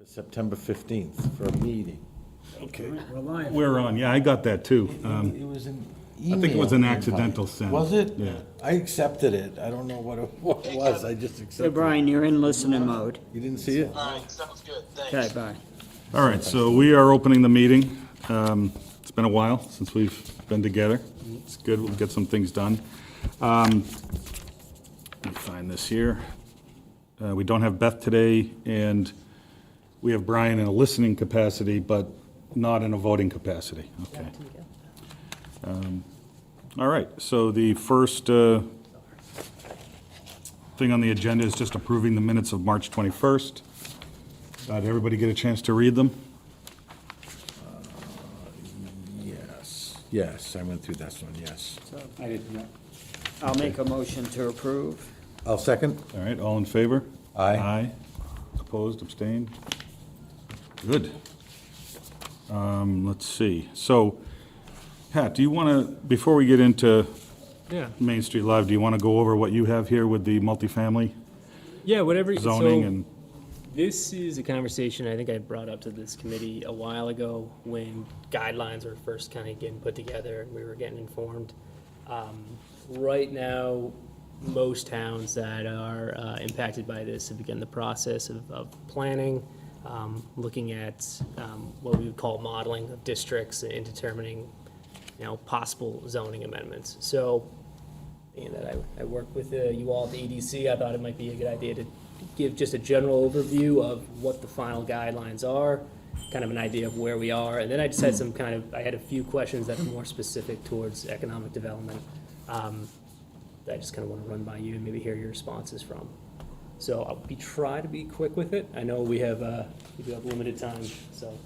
September 15th for a meeting. Okay. We're live. We're on, yeah, I got that too. It was an email. I think it was an invite. accidental send. Was it? Yeah. I accepted it. I don't know what it was. I just Hey, accepted it. Brian, you're in listening mode. You didn't see it? All right, sounds good, thanks. Okay, bye. All right, so we are opening the meeting. It's been a while since we've been together. It's good, we'll get some things done. Let me find this here. We don't have Beth today, and we have Brian in a listening capacity, but not in a voting capacity. Okay. All right, so the first thing on the agenda is just approving the minutes of March 21st. Did everybody get a chance to read them? Yes, I went through this one, yes. I didn't. I'll make a motion to approve. I'll second. All right, all in favor? Aye. Aye. Opposed, abstained? Good. Let's see. So, Pat, do you want to, before we get into Yeah, Main Street Live, do you want to go over what you have here with the multifamily yeah, whatever. zoning So and? this is a conversation I think I brought up to this committee a while ago when guidelines were first kind of getting put together and we were getting informed. Right now, most towns that are impacted by this have begun the process of planning, looking at what we would call modeling of districts and determining, possible zoning amendments. So, being that I work with you all at the EDC, I thought it might be a good idea to give just a general overview of what the final guidelines are, kind of an idea of where we are, and then I just had I had a few questions that are more specific towards economic development, that I just kind of want to run by you and maybe hear your responses from. So I'll try to be quick with it. I know we have limited time, so.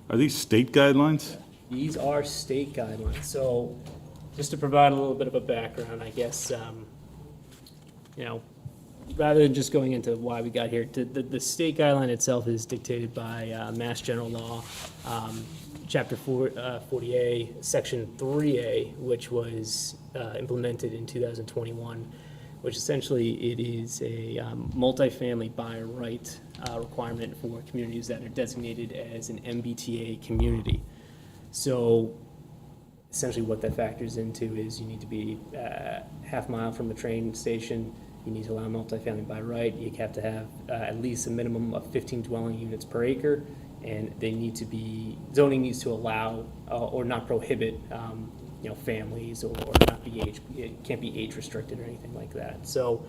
Are these state guidelines? These are state guidelines, so just to provide a little bit of a background, I guess, rather than just going into why we got here, the state guideline itself is dictated by Mass General Law, Chapter 40A, Section 3A, which was implemented in 2021, which essentially it is a multifamily by right requirement for communities that are designated as an MBTA community. So essentially what that factors into is you need to be half mile from a train station, you need to allow multifamily by right, you have to have at least a minimum of 15 dwelling units per acre, and they need to be, zoning needs to allow or not prohibit families or not be it can't be age restricted or anything like that. So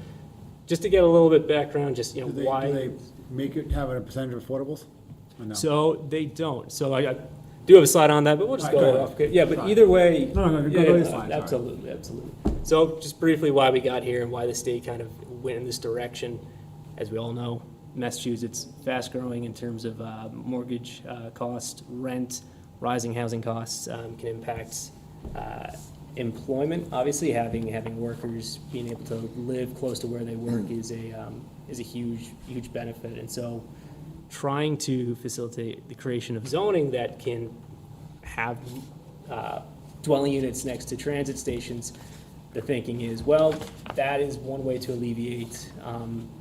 just to get a little bit background, just why. Do they make it have a percentage of affordables? Or no? So they don't. So I do have a slide on that, but we'll just All go right, off. go ahead. Yeah, but either way. No, go yeah, to the slides, all right. absolutely, absolutely. So just briefly why we got here and why the state kind of went in this direction. As we all know, Massachusetts, fast growing in terms of mortgage cost, rent, rising housing costs can impact employment. Obviously, having workers being able to live close to where they work is a huge benefit. And so trying to facilitate the creation of zoning that can have dwelling units next to transit stations, the thinking is, well, that is one way to alleviate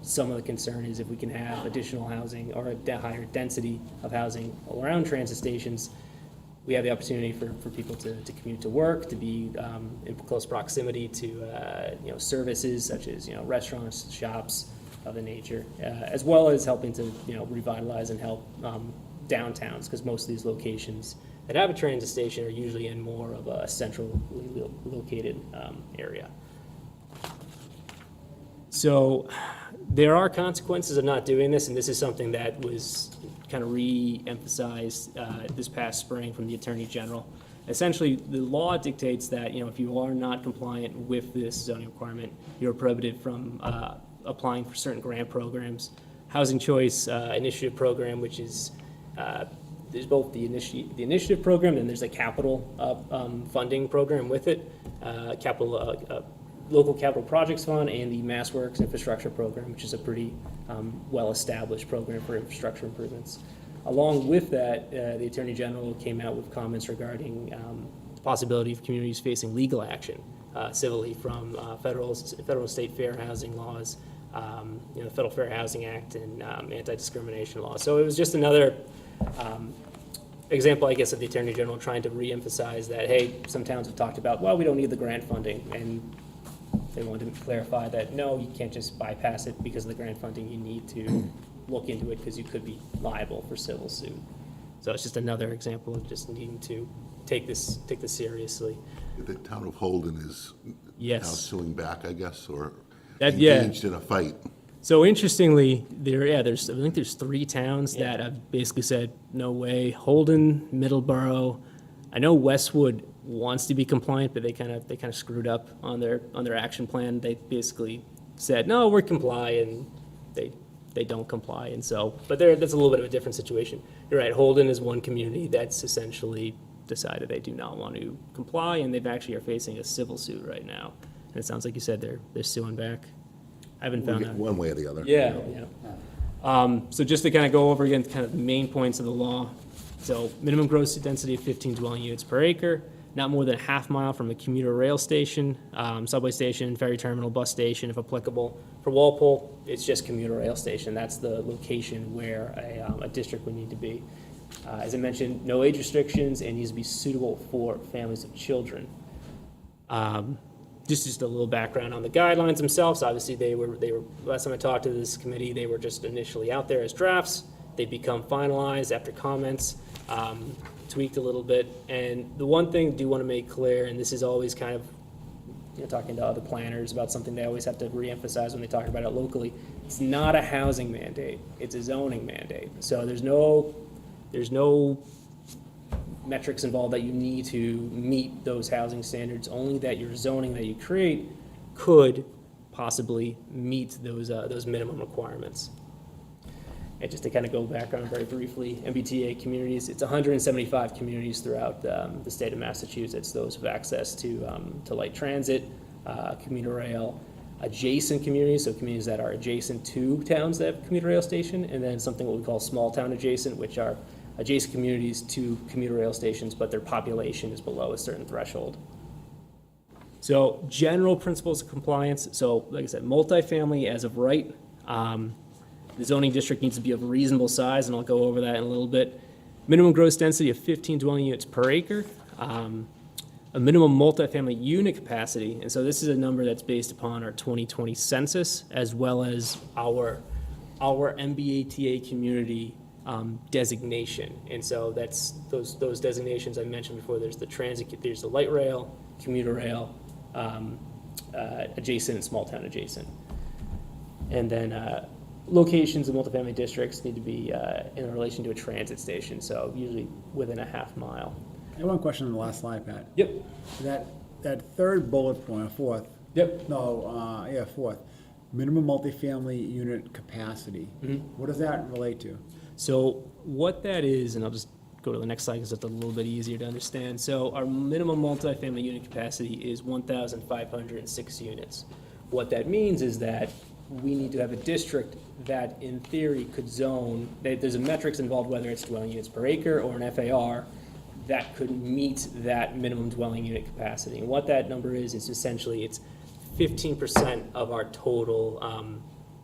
some of the concern is if we can have additional housing or a higher density of housing around transit stations, we have the opportunity for people to commute to work, to be in close proximity to services such as restaurants, shops of the nature, as well as helping to revitalize and help downtowns, because most of these locations that have a transit station are usually in more of a centrally located area. So there are consequences of not doing this, and this is something that was kind of re-emphasized this past spring from the Attorney General. Essentially, the law dictates that if you are not compliant with this zoning requirement, you're prohibited from applying for certain grant programs. Housing Choice Initiative Program, which is there's both the initiative program and there's a capital funding program with it, local capital projects fund, and the MassWorks infrastructure program, which is a pretty well-established program for infrastructure improvements. Along with that, the Attorney General came out with comments regarding the possibility of communities facing legal action civilly from federal and state fair housing laws, the Federal Fair Housing Act and anti-discrimination law. So it was just another example, I guess, of the Attorney General trying to reemphasize that, hey, some towns have talked about, well, we don't need the grant funding, and they wanted to clarify that, no, you can't just bypass it because of the grant funding. You need to look into it because you could be liable for civil suit. So it's just another example of just needing to take this seriously. The town of Holden is now Yes. suing back, I guess, or Yeah. engaged in a fight. So interestingly, I think there's 3 towns that have basically said, no way. Holden, Middleborough. I know Westwood wants to be compliant, but they kind of screwed up on their action plan. They basically said, no, we're comply, and they don't comply. And so, but that's a little bit of a different situation. You're right, Holden is one community that's essentially decided they do not want to comply, and they've actually are facing a civil suit right now. And it sounds like you said they're suing back. I haven't found out. One way or the other. Yeah, yeah. So just to kind of go over again, kind of the main points of the law. So minimum gross density of 15 dwelling units per acre, not more than a half mile from a commuter rail station, subway station, ferry terminal, bus station, if applicable. For Walpole, it's just commuter rail station. That's the location where a district would need to be. As I mentioned, no age restrictions, and needs to be suitable for families of children. Just a little background on the guidelines themselves. Obviously, they were last time I talked to this committee, they were just initially out there as drafts. They become finalized after comments, tweaked a little bit. And the one thing I do want to make clear, and this is always kind of talking to other planners about something they always have to reemphasize when they talk about it locally. It's not a housing mandate; it's a zoning mandate. So there's no metrics involved that you need to meet those housing standards, only that your zoning that you create could possibly meet those minimum requirements. And just to kind of go back on very briefly, MBTA communities, it's 175 communities throughout the state of Massachusetts. Those have access to light transit, commuter rail, adjacent communities, so communities that are adjacent to towns that have a commuter rail station, and then something what we call small town adjacent, which are adjacent communities to commuter rail stations, but their population is below a certain threshold. So general principles of compliance. So like I said, multifamily as of right. The zoning district needs to be of reasonable size, and I'll go over that in a little bit. Minimum gross density of 15 dwelling units per acre. A minimum multifamily unit capacity, and so this is a number that's based upon our 2020 census, as well as our MBTA community designation. And so that's those designations I mentioned before. There's the transit, there's the light rail, commuter rail, adjacent and small town adjacent. And then locations in multifamily districts need to be in relation to a transit station, so usually within a half mile. I have one question on the last slide, Pat. Yep. That third bullet point, or fourth. Yep. Fourth. Minimum multifamily unit capacity. Mm-hmm. What does that relate to? So what that is, and I'll just go to the next slide because it's a little bit easier to understand. So our minimum multifamily unit capacity is 1,506 units. What that means is that we need to have a district that in theory could zone, there's a metrics involved, whether it's dwelling units per acre or an FAR, that could meet that minimum dwelling unit capacity. And what that number is essentially, it's 15% of our total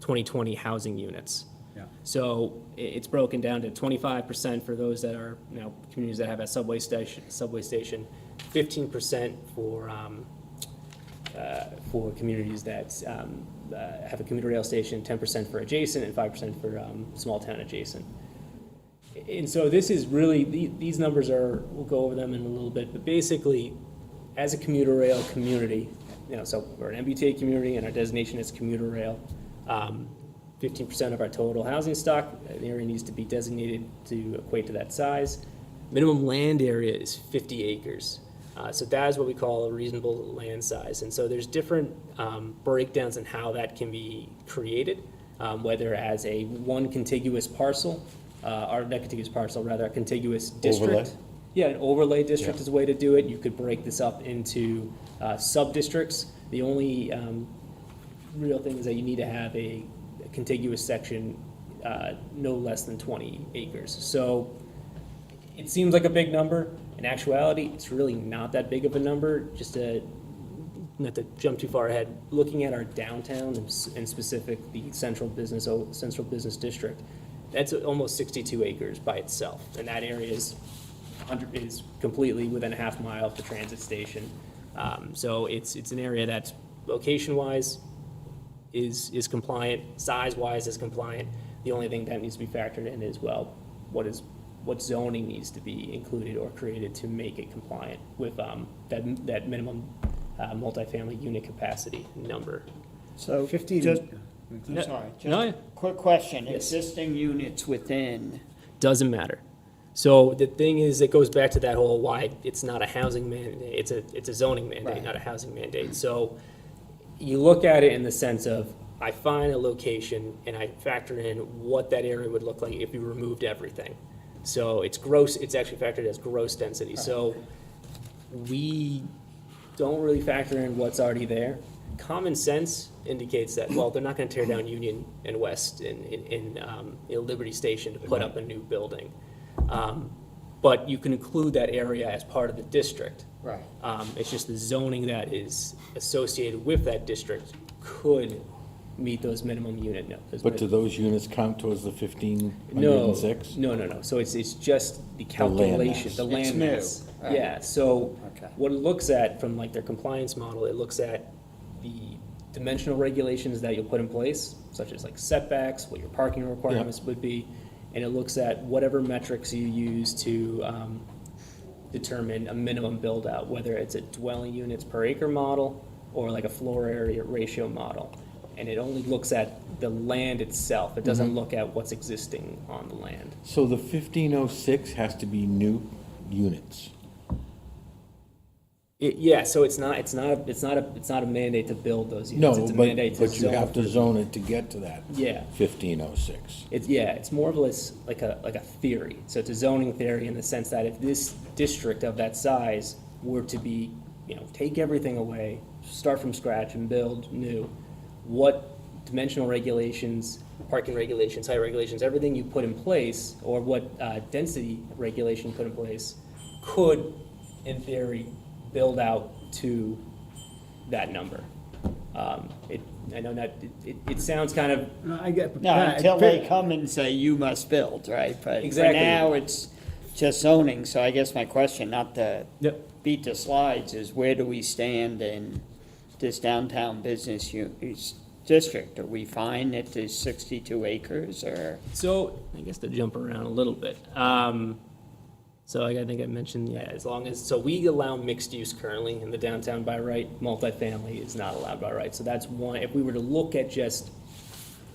2020 housing units. Yeah. So it's broken down to 25% for those that are, communities that have a subway station, 15% for communities that have a commuter rail station, 10% for adjacent, and 5% for small town adjacent. And so this is really, these numbers are, we'll go over them in a little bit, but basically, as a commuter rail community, so we're an MBTA community and our designation is commuter rail, 15% of our total housing stock, an area needs to be designated to equate to that size. Minimum land area is 50 acres. So that is what we call a reasonable land size. And so there's different breakdowns in how that can be created, whether as a one contiguous parcel, or not contiguous parcel, rather a contiguous district. Overlay? Yeah, an overlay district is a way to do it. You could break this up into sub-districts. The only real thing is that you need to have a contiguous section no less than 20 acres. So it seems like a big number. In actuality, it's really not that big of a number. Just to not to jump too far ahead, looking at our downtown in specific, the central business district, that's almost 62 acres by itself, and that area is completely within a half mile of the transit station. So it's an area that's location-wise is compliant, size-wise is compliant. The only thing that needs to be factored in is, well, what zoning needs to be included or created to make it compliant with that minimum multifamily unit capacity number. So 15. just, Yeah. I'm sorry, No, yeah. just quick question. Yes. Existing units within, Doesn't matter. So the thing is, it goes back to that whole why it's not a housing mandate, it's a zoning mandate, Right. not a housing mandate. So you look at it in the sense of, I find a location and I factor in what that area would look like if you removed everything. So it's actually factored as gross density. So we don't really factor in what's already there. Common sense indicates that, well, they're not gonna tear down Union and West in Liberty Station to put up a new building. But you can include that area as part of the district. right, It's just the zoning that is associated with that district could meet those minimum unit. But do those units count towards the No, 1,506? no. So it's just the land calculation, mass. the It's land new, mass. right. Yeah, so Okay. what it looks at from like their compliance model, it looks at the dimensional regulations that you'll put in place, such as like setbacks, what your parking requirements would be, and it looks at whatever metrics you use to determine a minimum build-out, whether it's a dwelling units per acre model or like a floor area ratio model. And it only looks at the land itself. It doesn't look at what's existing on the land. So the 1,506 has to be new units. Yeah, so it's not a mandate to build those units. No, It's a mandate to but you zone. have to zone it to get to that Yeah. 1,506. It's more of like a theory. So it's a zoning theory in the sense that if this district of that size were to be, take everything away, start from scratch and build new, what dimensional regulations, parking regulations, height regulations, everything you put in place, or what density regulation you put in place, could, in theory, build out to that number. I know that, it sounds kind of, No, I get. no, yeah, until it- they come and say you must build, right? But for Exactly. now, it's just zoning, so I guess my question, not to Yep. beat the slides, is where do we stand in this downtown business district? Are we fine at the 62 acres, or? so, I guess to jump around a little bit. So like I think I mentioned, yeah, as long as, so we allow mixed use currently in the downtown by right, multifamily is not allowed by right. So that's one, if we were to look at just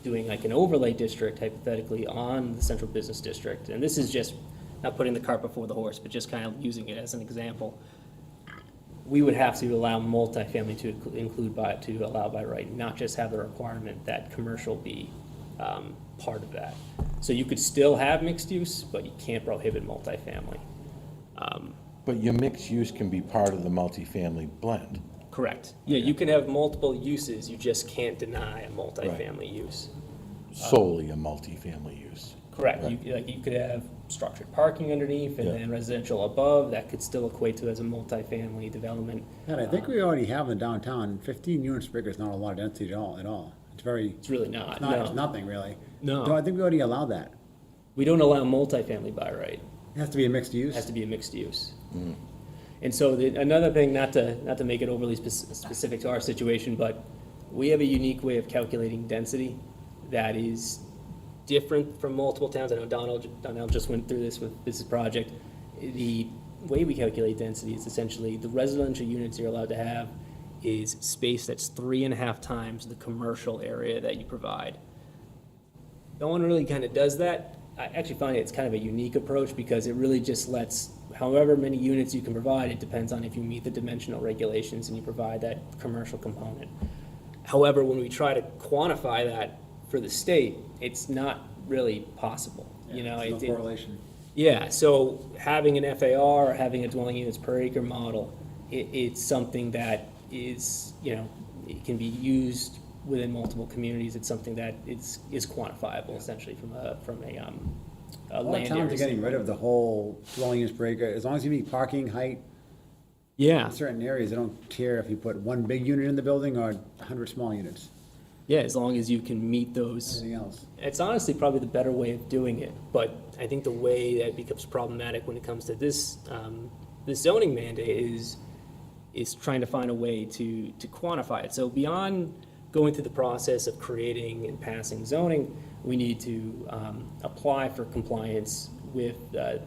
doing like an overlay district hypothetically on the central business district, and this is just not putting the cart before the horse, but just kind of using it as an example, we would have to allow multifamily to allow by right, not just have the requirement that commercial be part of that. So you could still have mixed use, but you can't prohibit multifamily. But your mixed use can be part of the multifamily blend. Correct. Yeah, you can have multiple uses, you just can't deny a multifamily use. Solely a multifamily use. Correct. You could have structured parking underneath and Yeah. then residential above, that could still equate to as a multifamily development. And I think we already have in downtown, 15 units per acre is not a lot of density at all. It's very, It's really not, it's no. nothing really. No. I think we already allow that. We don't allow multifamily by right. It has to be a mixed use. It has to be a mixed use. And so another thing, not to make it overly specific to our situation, but we have a unique way of calculating density that is different from multiple towns. I know Donnell just went through this with this project. The way we calculate density is essentially the residential units you're allowed to have is space that's 3.5 times the commercial area that you provide. No one really kind of does that. I actually find it's kind of a unique approach because it really just lets, however many units you can provide, it depends on if you meet the dimensional regulations and you provide that commercial component. However, when we try to quantify that for the state, it's not really possible. There's no correlation. Yeah, so having an FAR or having a dwelling units per acre model, it's something that is, it can be used within multiple communities. It's something that is quantifiable essentially from a A lot land of towns are area getting rid of the whole dwelling units per acre, as long as you meet parking, height, Yeah, In certain areas, they don't care if you put one big unit in the building or 100 small units, yeah, as long as you can meet those. anything else. It's honestly probably the better way of doing it, but I think the way that becomes problematic when it comes to this, this zoning mandate is trying to find a way to quantify it. So beyond going through the process of creating and passing zoning, we need to apply for compliance with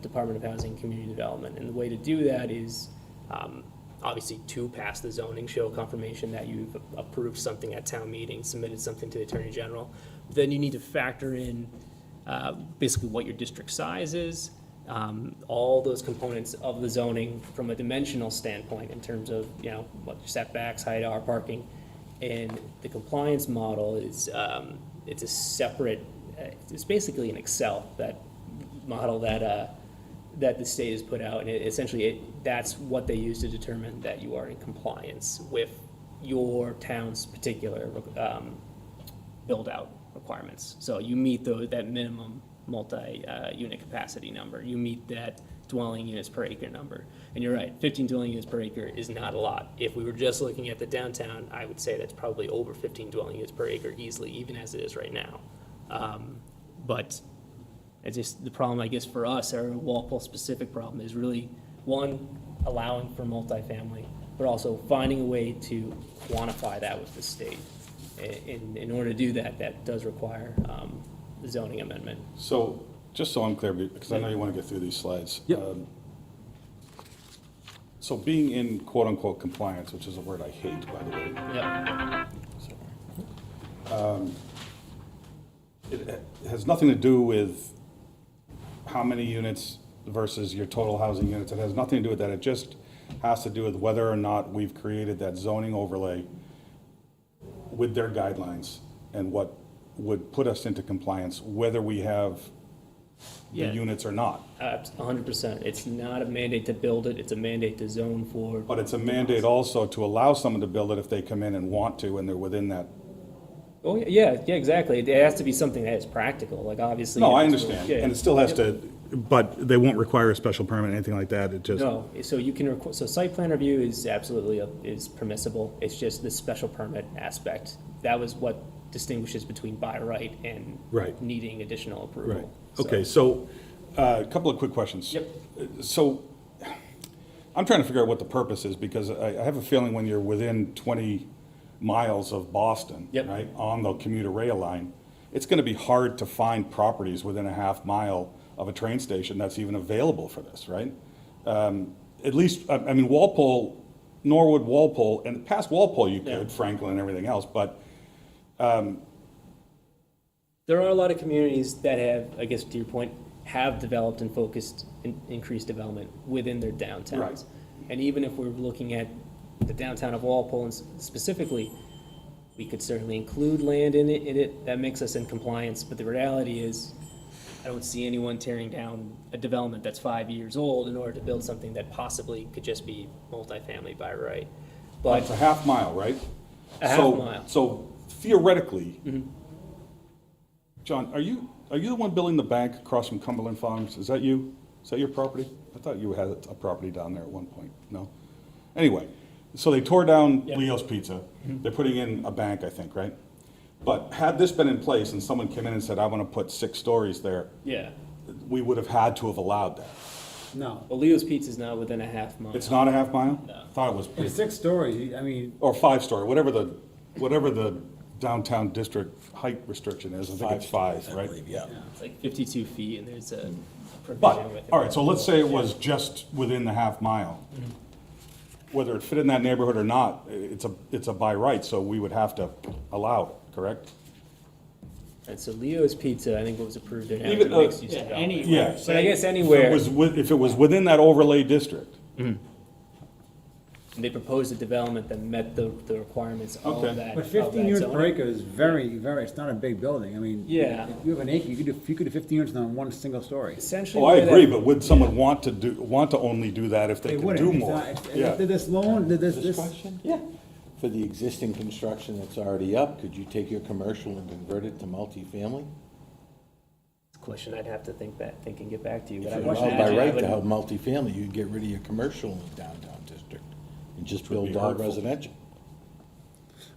Department of Housing and Community Development. And the way to do that is obviously to pass the zoning, show confirmation that you've approved something at town meeting, submitted something to the Attorney General. Then you need to factor in basically what your district size is, all those components of the zoning from a dimensional standpoint in terms of, you know, what your setbacks, height are, parking. And the compliance model is, it's a separate, it's basically an Excel, that model that the state has put out, and that's what they use to determine that you are in compliance with your town's particular build-out requirements. So you meet that minimum multi-unit capacity number, you meet that dwelling units per acre number. And you're right, 15 dwelling units per acre is not a lot. If we were just looking at the downtown, I would say that's probably over 15 dwelling units per acre easily, even as it is right now. But it's just the problem, I guess, for us, our Walpole-specific problem is really, one, allowing for multifamily, but also finding a way to quantify that with the state. In order to do that, that does require the zoning amendment. So, just so I'm clear, because I know you want to get through these slides. Yep. So being in quote-unquote compliance, which is a word I hate, by the way, Yep. it has nothing to do with how many units versus your total housing units. It has nothing to do with that. It just has to do with whether or not we've created that zoning overlay with their guidelines and what would put us into compliance, whether we have the Yeah. units or not. 100%. It's not a mandate to build it, it's a mandate to zone for. But it's a mandate also to allow someone to build it if they come in and want to, and they're within that. Oh, yeah, exactly. It has to be something that is practical, like obviously. No, if I it's- understand, yeah. and it still has to, but they won't require a special permit or anything like that, it just. No, so you can, so site plan review is absolutely, is permissible. It's just the special permit aspect. That was what distinguishes between by right and Right. needing additional Right, approval. okay, so, a couple of quick questions. Yep. So, I'm trying to figure out what the purpose is, because I have a feeling when you're within 20 miles of Boston, Yep. right, on the commuter rail line, it's gonna be hard to find properties within a half mile of a train station that's even available for this, right? At least, I mean, Walpole, Norwood, Walpole, and past Walpole you Yeah. could, Franklin and everything else, but There are a lot of communities that have, I guess to your point, have developed and focused increased development within their downtowns. Right. And even if we're looking at the downtown of Walpole and specifically, we could certainly include land in it, that makes us in compliance, but the reality is, I don't see anyone tearing down a development that's 5 years old in order to build something that possibly could just be multifamily by right. But it's a half mile, right? A half So- mile. So theoretically, John, are you the one building the bank across from Cumberland Farms? Is that you? Is that your property? I thought you had a property down there at one point, no? Anyway, so they tore down Yeah. Leo's Pizza. They're putting in a bank, I think, right? But had this been in place and someone came in and said, I want to put 6 stories there, yeah, we would have had to have allowed that. No. well, Leo's Pizza is not within a half mile. It's not a half mile? No. Thought it was, It's 6 stories, I mean, or 5-story, whatever the downtown district height restriction is. I think it's 5, right? Yeah. It's like 52 feet, and there's a provision But, with it. all right, so let's say it was just within the half mile. Whether it fit in that neighborhood or not, it's a by right, so we would have to allow it, correct? And so Leo's Pizza, I think, was approved there now. Even, to mixed use development. Yeah. But I guess anywhere, If it was within that overlay district, they proposed a development that met the requirements of Okay. that. but of 15 that units per zoning. acre is very, it's not a big building, I mean. Yeah. If you have an acre, you could do 15 units on one single story. Essentially. oh, I where that- agree, but would someone want to only do that if they They could wouldn't. do It's more? not- it's- Yeah. This loan, This this, question? Yeah. For the existing construction that's already up, could you take your commercial and convert it to multifamily? It's a question I'd have to think and get back to you. If But I you would allowed by imagine I right would- to have multifamily, you'd get rid of your commercial in the downtown district. and just would be build all hurtful. residential.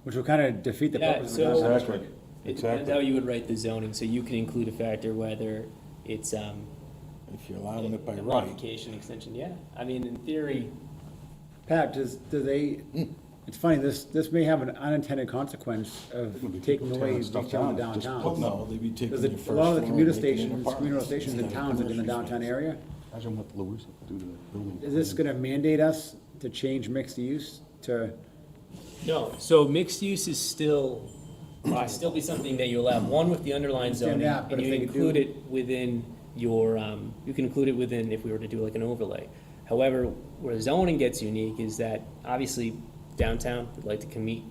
Which will kind of defeat the Yeah, purpose of so- the downtown Exactly. district. It depends Exactly. how you would write the zoning, so you can include a factor whether it's, If you're allowing it by a right. modification, extension, yeah. I mean, in theory, Pat, do they, it's funny, this may have an unintended consequence of Would be taking people away tearing stuff retail in the down, just Oh, downtown. no, they'd be taking There's your first a lot of the floor commuter and making it stations, apartments commuter stations in instead of towns are in the commercial downtown space. area. Imagine what Lewis would do to that building. Is this gonna mandate us to change mixed use to, no, so mixed use is still, still be something that you allow, one with the underlying Understand zoning, that, but and if you they could include do- it within your, you can include it within, if we were to do like an overlay. However, where zoning gets unique is that obviously downtown, we'd like to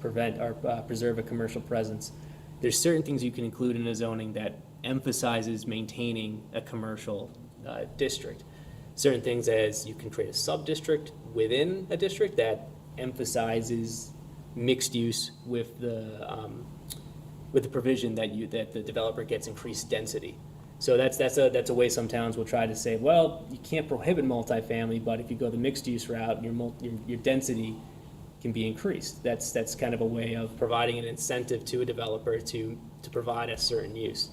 prevent or preserve a commercial presence. There's certain things you can include in a zoning that emphasizes maintaining a commercial district. Certain things as you can create a sub-district within a district that emphasizes mixed use with the provision that the developer gets increased density. So that's a way some towns will try to say, well, you can't prohibit multifamily, but if you go the mixed use route, your density can be increased. That's kind of a way of providing an incentive to a developer to provide a certain use.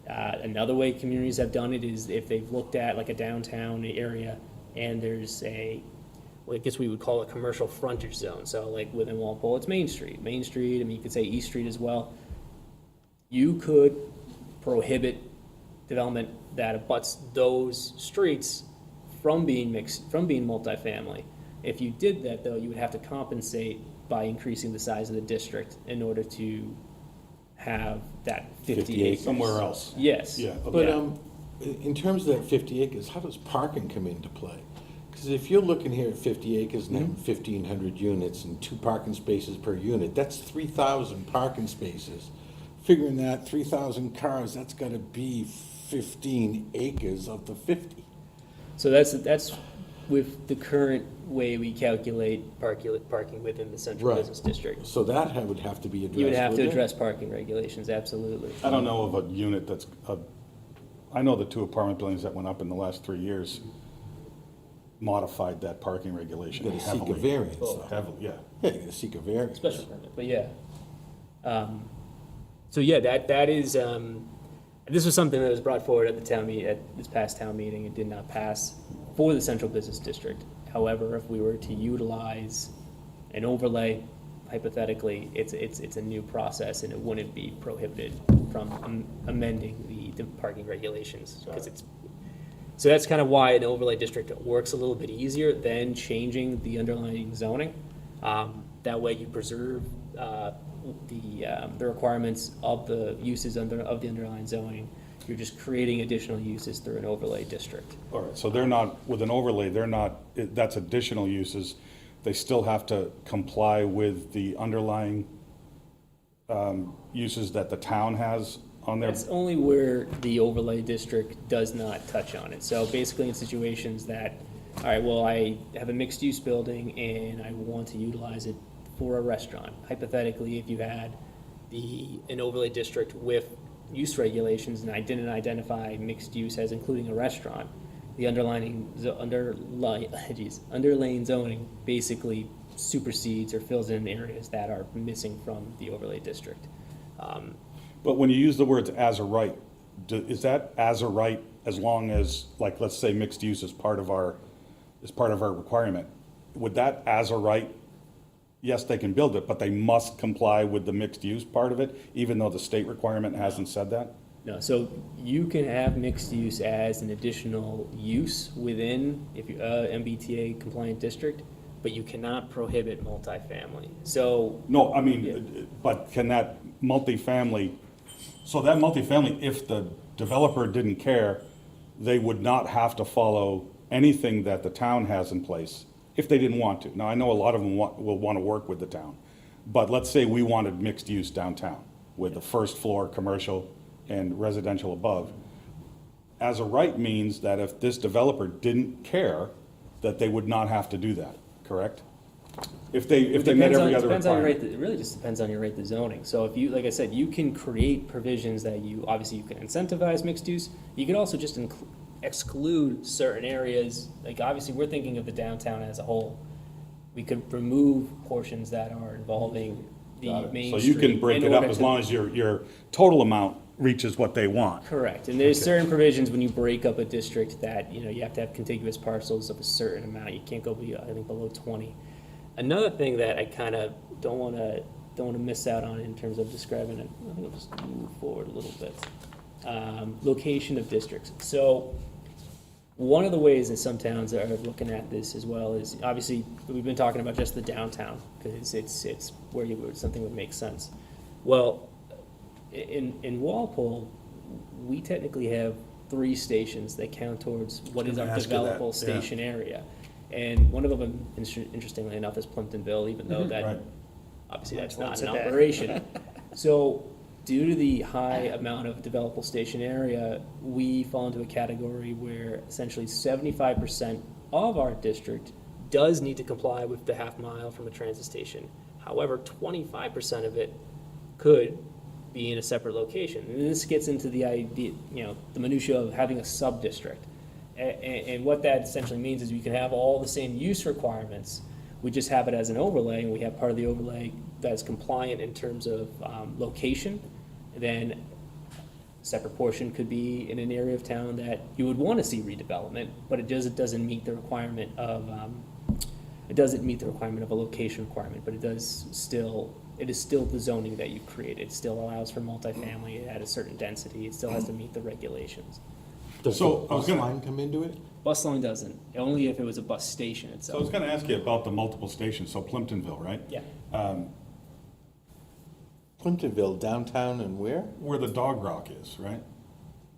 Another way communities have done it is if they've looked at like a downtown area and there's well, I guess we would call it commercial frontage zone. So like within Walpole, it's Main Street. Main Street, I mean, you could say East Street as well. You could prohibit development that abuts those streets from being multifamily. If you did that, though, you would have to compensate by increasing the size of the district in order to have that 50 50 acres. Somewhere else. Yes. Yeah, okay. But, in terms of that 50 acres, how does parking come into play? Because if you're looking here at 50 acres and having 1,500 units and 2 parking spaces per unit, that's 3,000 parking spaces. Figuring that 3,000 cars, that's gotta be 15 acres of the 50. So that's with the current way we calculate parking within the central Right. business district. So that would have to be addressed. You would have to wouldn't it? address parking regulations, absolutely. I don't know of a unit that's, I know the 2 apartment buildings that went up in the last 3 years modified that parking regulation You gotta seek a heavily. variance, though. Heavily, yeah. Yeah, you gotta seek a variance. Special permit, but yeah. So yeah, that is, this was something that was brought forward at the town at this past town meeting. It did not pass for the central business district. However, if we were to utilize an overlay, hypothetically, it's a new process and it wouldn't be prohibited from amending the parking regulations. Because so that's kind of why an overlay district works a little bit easier than changing the underlying zoning. That way you preserve the requirements of the uses of the underlying zoning. You're just creating additional uses through an overlay district. All right, so they're not, with an overlay, they're not, that's additional uses. They still have to comply with the underlying uses that the town has on their. That's only where the overlay district does not touch on it. So basically in situations that, all right, well, I have a mixed-use building and I want to utilize it for a restaurant. Hypothetically, if you had an overlay district with use regulations and I didn't identify mixed use as including a restaurant, the underlying zoning basically supersedes or fills in areas that are missing from the overlay district. But when you use the words as a right, is that as a right as long as, like, let's say mixed use is part of our requirement? Would that as a right, yes, they can build it, but they must comply with the mixed use part of it, even though the state requirement hasn't said that? No, so you can have mixed use as an additional use within MBTA compliant district, but you cannot prohibit multifamily. So No, I mean, but can that multifamily, so that multifamily, if the developer didn't care, they would not have to follow anything that the town has in place if they didn't want to. Now, I know a lot of them will want to work with the town, but let's say we wanted mixed use downtown with the first floor commercial and residential above. As a right means that if this developer didn't care, that they would not have to do that, correct? If they met every other requirement. It really just depends on your rate the zoning. So if you, like I said, you can create provisions that obviously you can incentivize mixed use. You could also just exclude certain areas. Like obviously we're thinking of the downtown as a whole. we could remove portions that are involving the Got it. main So street. you can break in it up order as to- long as your total amount reaches what they want. Correct, and there's certain provisions when you break up a district that, you have to have contiguous parcels of a certain amount, you can't go, I think, below 20. Another thing that I kind of don't want to miss out on in terms of describing it, I think I'll just move forward a little bit. Location of districts. So, one of the ways that some towns are looking at this as well is, obviously, we've been talking about just the downtown, because it's where something would make sense. Well, in Walpole, we technically have 3 stations that count towards what is our gonna ask you that, developable yeah. station area. And one of them, interestingly enough, is Plimptonville, even though Right. that, obviously, that's not Once an a day. operation. So, due to the high amount of developable station area, we fall into a category where essentially 75% of our district does need to comply with the half mile from a transit station. However, 25% of it could be in a separate location. And this gets into the idea, the minutia of having a sub-district. And what that essentially means is we can have all the same use requirements, we just have it as an overlay, and we have part of the overlay that's compliant in terms of location. Then a separate portion could be in an area of town that you would want to see redevelopment, but it doesn't meet the requirement of, it doesn't meet the requirement of a location requirement, but it is still the zoning that you've created. It still allows for multifamily at a certain density, it still has to meet the regulations. Does the So, I was bus gonna- line come into it? Bus line doesn't, only if it was a bus station So I was itself. gonna ask you about the multiple stations, so Plimptonville, right? Yeah. Plimptonville, downtown and where? Where the Dog Rock is, right?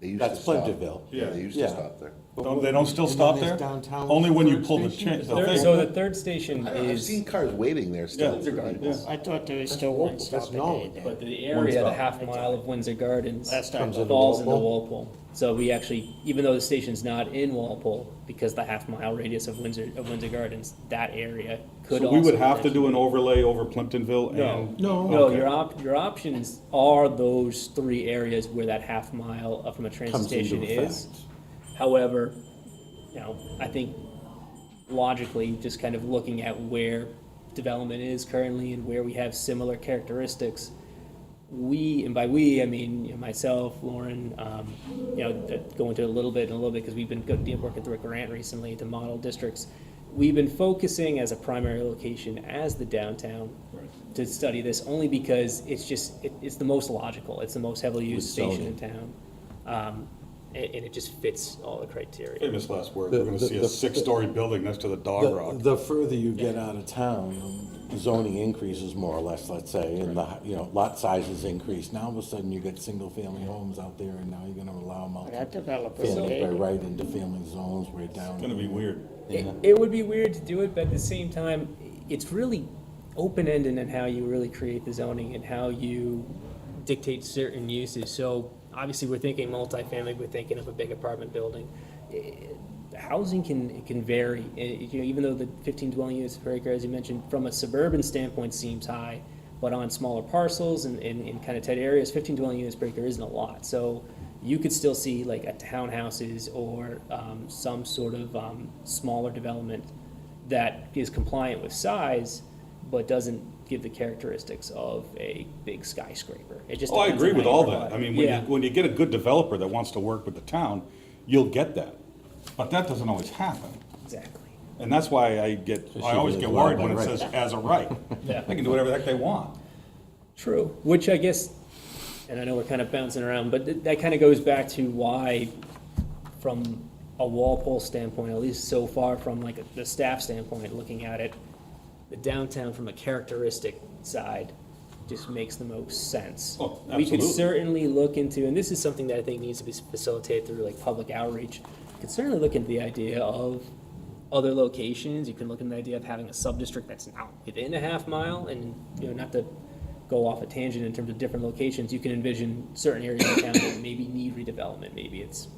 They used to That's stop. Plimptonville. Yeah, they used Yeah. to stop there. They don't still And stop then there? there's downtown Only when you third pull the station? chain, Is the that thing. So the third station I've is, seen cars waiting there still. Yeah. for people. I thought there was still Walpole, one that's stop a day Norwood. there. but the area, the stop. half mile of Windsor Gardens Last time Comes into falls into Walpole? Walpole. So we actually, even though the station's not in Walpole, because the half mile radius of Windsor Gardens, that area could So also. we would have to do potentially- an overlay over Plimptonville No, and? No. no, Okay. your options are those 3 areas where that half mile from a transit Comes into station is. effect. However, I think logically, just kind of looking at where development is currently and where we have similar characteristics, we, and by we, I mean, myself, Lauren, go into it a little bit, because we've been working through a grant recently to model districts. We've been focusing as a primary location as the downtown to study this, only because it's the most logical, it's the most heavily used With station in zoning. town. And it just fits all the criteria. Famous last word, The- we're gonna the- see a the- 6-story building next to the Dog Rock. The further you get out of town, zoning increases more or less, let's say, and lot sizes increase. Now all of a sudden you get single-family homes out there, and now you're gonna allow That developer's multi-family by okay. right into family zones right down. It's gonna be weird. It would be weird to do it, but at the same time, it's really open-ended in how you really create the zoning and how you dictate certain uses. So obviously, we're thinking multifamily, we're thinking of a big apartment building. Housing can vary, even though the 15 dwelling units per acre, as you mentioned, from a suburban standpoint seems high, but on smaller parcels and in kind of tight areas, 15 dwelling units per acre isn't a lot. So you could still see like a townhouses or some sort of smaller development that is compliant with size, but doesn't give the characteristics of a big skyscraper. It just Oh, I depends agree on with how you all provide that. it. I mean, Yeah. when you get a good developer that wants to work with the town, you'll get that. But that doesn't always happen. Exactly. And that's why I always get worried when it Right. says as a right. Yeah. They can do whatever the heck they want. True, which I guess, and I know we're kind of bouncing around, but that kind of goes back to why, from a Walpole standpoint, at least so far from like the staff standpoint, looking at it, the downtown from a characteristic side just makes the most sense. Oh, We could absolutely. certainly look into, and this is something that I think needs to be facilitated through like public outreach, we could certainly look into the idea of other locations. You can look into the idea of having a sub-district that's not within a half mile, and, not to go off a tangent in terms of different locations, you can envision certain areas of town that maybe need redevelopment. Maybe it's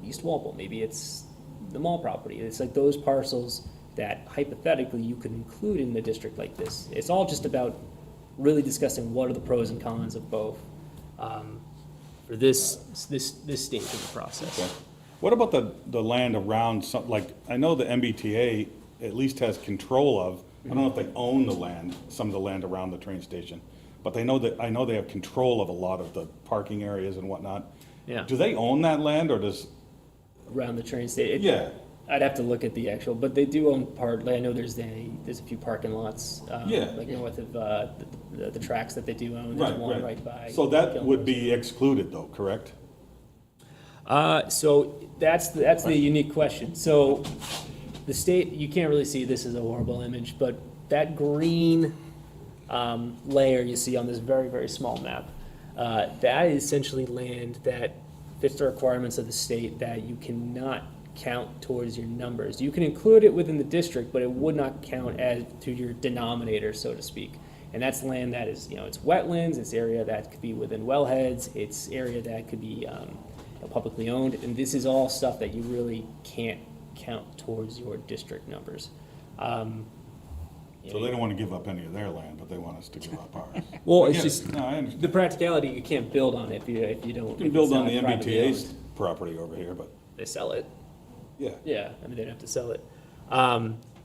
East Walpole, maybe it's the mall property. It's like those parcels that hypothetically you could include in the district like this. It's all just about really discussing what are the pros and cons of both for this stage of the process. What about the land around some, like, I know the MBTA at least has control of I don't know if they own the land, some of the land around the train station, but I know they have control of a lot of the parking areas and whatnot. Yeah. Do they own that land, or does, Around the train station. yeah, I'd have to look at the actual, but they do own part, like, I know there's a few parking lots, Yeah. like north of, the tracks that they do own, there's right, one right. right by. So that would Gilmore's. be excluded though, correct? So that's the unique question. So the state, you can't really see, this is a horrible image, but that green layer you see on this very, very small map, that is essentially land that fits the requirements of the state that you cannot count towards your numbers. You can include it within the district, but it would not count as to your denominator, so to speak. And that's land that is, it's wetlands, it's area that could be within wellheads, it's area that could be publicly owned, and this is all stuff that you really can't count towards your district numbers. So they don't want to give up any of their land, but they want us to give up ours. Well, I it's get it. just, No, I understand. the practicality, you can't build on it if you don't. You if can it's build on not the privately MBTA's owned. property over here, but, They sell it, yeah. yeah, I mean, they'd have to sell it.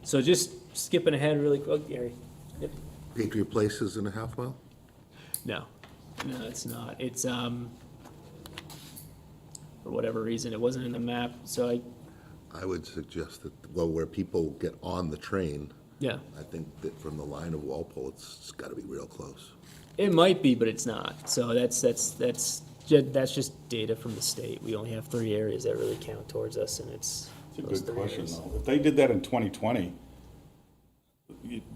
So just skipping ahead really quick, Gary. Yep. Patriot Place is in a half mile? No, it's not. It's, for whatever reason, it wasn't in the map, so I would suggest that, well, where people get on the train, yeah. I think that from the line of Walpole, it's gotta be real close. It might be, but it's not. So that's just data from the state. We only have 3 areas that really count towards us, and it's It's a those good 3 question, areas. though. If they did that in 2020,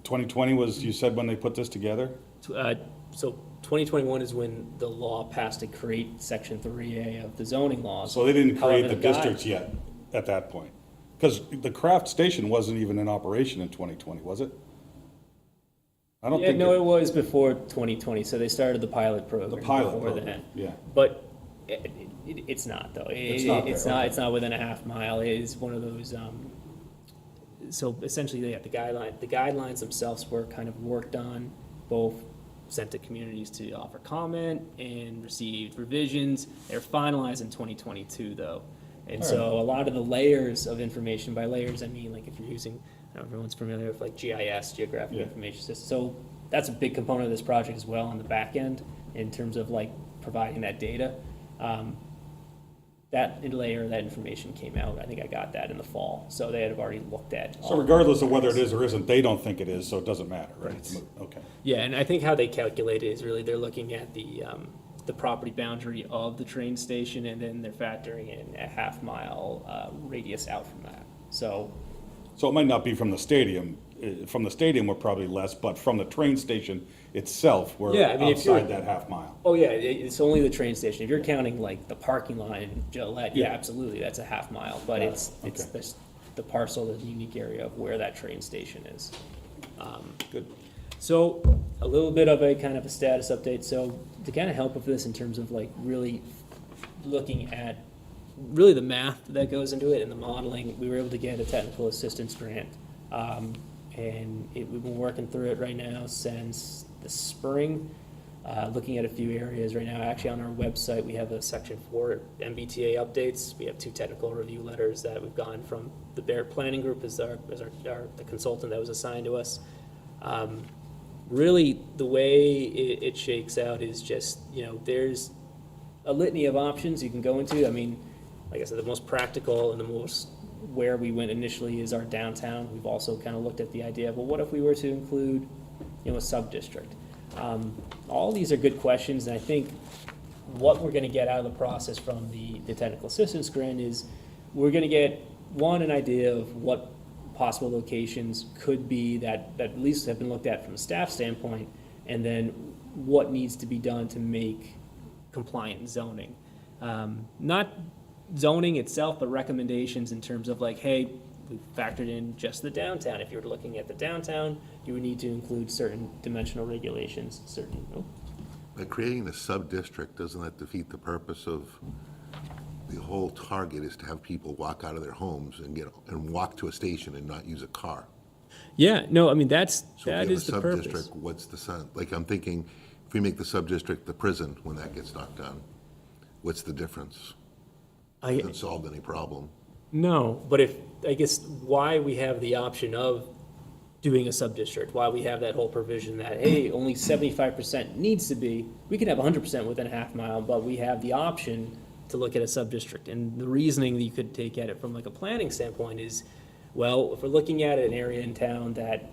2020 was, you said, when they put this together? So 2021 is when the law passed to create Section 3A of the zoning laws. So they didn't create However, the guide- districts yet, at that point? Because the Craft Station wasn't even in operation in 2020, was it? I don't Yeah, think. no, it was before 2020, so they started the pilot program. The pilot before program, that. yeah. But it's not, though. It's not there, okay. It's not within a half mile. It is one of those, so essentially, the guidelines themselves were kind of worked on, both sent to communities to offer comment and received revisions. They're finalized in 2022, though. And so a lot of the layers of information, by layers, I mean, like if you're using, I don't know if everyone's familiar with like GIS, Geographic Yeah. Information System. So that's a big component of this project as well on the back end in terms of like providing that data. That layer, that information came out, I think I got that in the fall, so they had already looked at. So regardless of whether it is or isn't, they don't think it is, so it doesn't matter, right? Right. Okay. Yeah, and I think how they calculate it is really they're looking at the property boundary of the train station, and then they're factoring in a half-mile radius out from that. So, So it might not be from the stadium. From the stadium, we're probably less, but from the train station itself, we're Yeah, I mean, if you're- outside that half mile. oh yeah, it's only the train station. If you're counting like the parking lot in Gillette, yeah, Yeah. absolutely, that's a half mile. But Got it. it's Okay. the parcel, the unique area of where that train station is. Good. So, a little bit of a kind of a status update. So, to kind of help with this in terms of like really looking at really the math that goes into it and the modeling, we were able to get a technical assistance grant. We've been working through it right now since the spring, looking at a few areas right now. Actually, on our website, we have a section for MBTA updates. We have 2 technical review letters that we've gotten from the Bear Planning Group as the consultant that was assigned to us. Really, the way it shakes out is just, there's a litany of options you can go into. I mean, like I said, the most practical and the most where we went initially is our downtown. We've also kind of looked at the idea of, well, what if we were to include, a sub-district? All these are good questions, and I think what we're gonna get out of the process from the technical assistance grant is we're gonna get, one, an idea of what possible locations could be that at least have been looked at from a staff standpoint, and then what needs to be done to make compliant zoning. Not zoning itself, but recommendations in terms of like, hey, we factored in just the downtown. If you were looking at the downtown, you would need to include certain dimensional regulations, By creating a sub-district, doesn't that defeat the purpose of, the whole target is to have people walk out of their homes and walk to a station and not use a car? Yeah, no, I mean, So if you that have is a the purpose. sub-district, what's the sun, like, I'm thinking, if we make the sub-district the prison, when that gets knocked down, what's the difference? Doesn't solve any problem. No, but I guess why we have the option of doing a sub-district, why we have that whole provision that, hey, only 75% needs to be, we can have 100% within a half mile, but we have the option to look at a sub-district. And the reasoning that you could take at it from like a planning standpoint is, well, if we're looking at an area in town that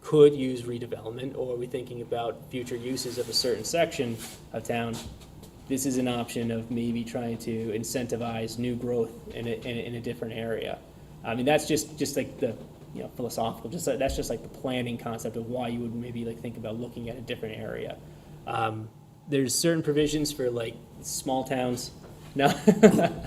could use redevelopment, or are we thinking about future uses of a certain section of town, this is an option of maybe trying to incentivize new growth in a different area. I mean, that's just like the, you know, philosophical, that's just like the planning concept of why you would maybe like think about looking at a different area. There's certain provisions for like small towns. No,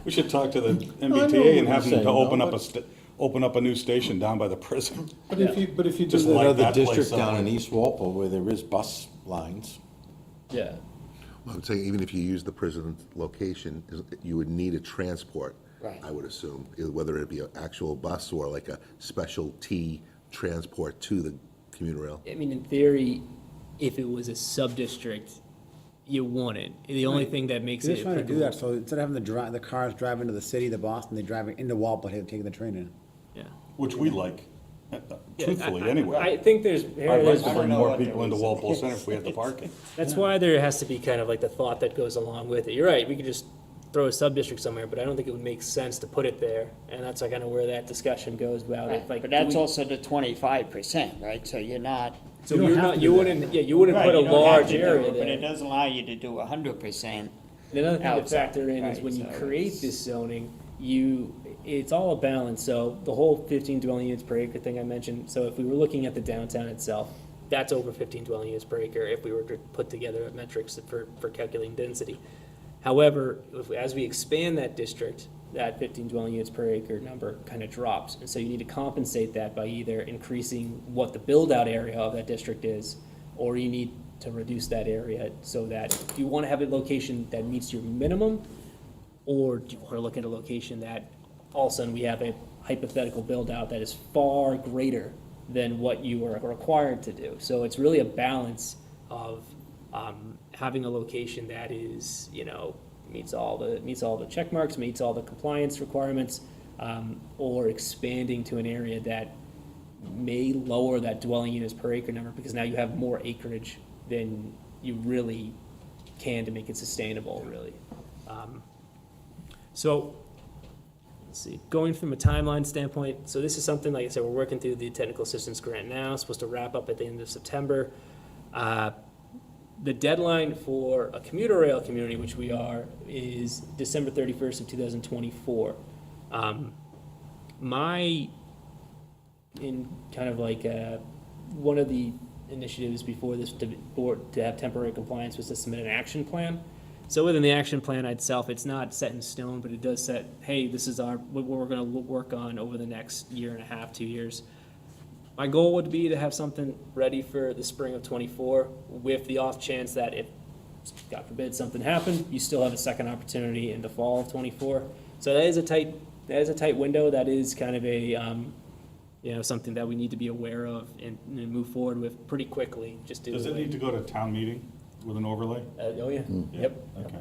We should talk to the I know what MBTA and you're have them saying, to open though, up open up a new station down by the prison. But if you do Just that like other that place district down up in there. East Walpole where there is bus lines, yeah. I would say even if you use the prison location, you would need a transport. Right. I would assume, whether it be an actual bus or like a special T transport to the commuter rail. I mean, in theory, if it was a sub-district, you want it. The only thing that makes They're it just trying to do that, applicable- so instead of having the cars drive into the city, the Boston, they drive into Walpole, taking the train in. Yeah. Which we like, Yeah, truthfully, I anyway. think there's, I'd like to don't bring know more what people the into reason Walpole Center if we had the parking. that's why there has to be kind of like the thought that goes along with it. You're right, we could just throw a sub-district somewhere, but I don't think it would make sense to put it there. And that's like kind of where that discussion goes about it. Like, But do that's we- also the 25%, right? So you're not. So You don't you're have not, to you do that. wouldn't, yeah, you wouldn't Right, put a you don't have large to do area it, But it there. doesn't allow you to do 100%. Another thing to outside, factor in is right, when you so create it's- this zoning, it's all a balance. So the whole 15 dwelling units per acre thing I mentioned, so if we were looking at the downtown itself, that's over 15 dwelling units per acre if we were to put together metrics for calculating density. However, as we expand that district, that 15 dwelling units per acre number kind of drops. And so you need to compensate that by either increasing what the build-out area of that district is, or you need to reduce that area so that if you want to have a location that meets your minimum, or do you want to look at a location that all of a sudden we have a hypothetical build-out that is far greater than what you are required to do. So it's really a balance of having a location that is, you know, meets all the check marks, meets all the compliance requirements, or expanding to an area that may lower that dwelling units per acre number because now you have more acreage than you really can to make it sustainable, really. So, let's see, going from a timeline standpoint, so this is something, like I said, we're working through the technical assistance grant now, supposed to wrap up at the end of September. The deadline for a commuter rail community, which we are, is December 31st of 2024. In kind of like, one of the initiatives before this to have temporary compliance was to submit an action plan. So within the action plan itself, it's not set in stone, but it does set, hey, this is what we're gonna work on over the next year and a half, 2 years. My goal would be to have something ready for the spring of '24, with the off chance that if, God forbid, something happened, you still have a second opportunity in the fall of '24. So that is a tight window. That is kind of a, something that we need to be aware of and move forward with pretty quickly, just to. Does it need to go to town meeting with an overlay? Oh, yeah, yep. Okay.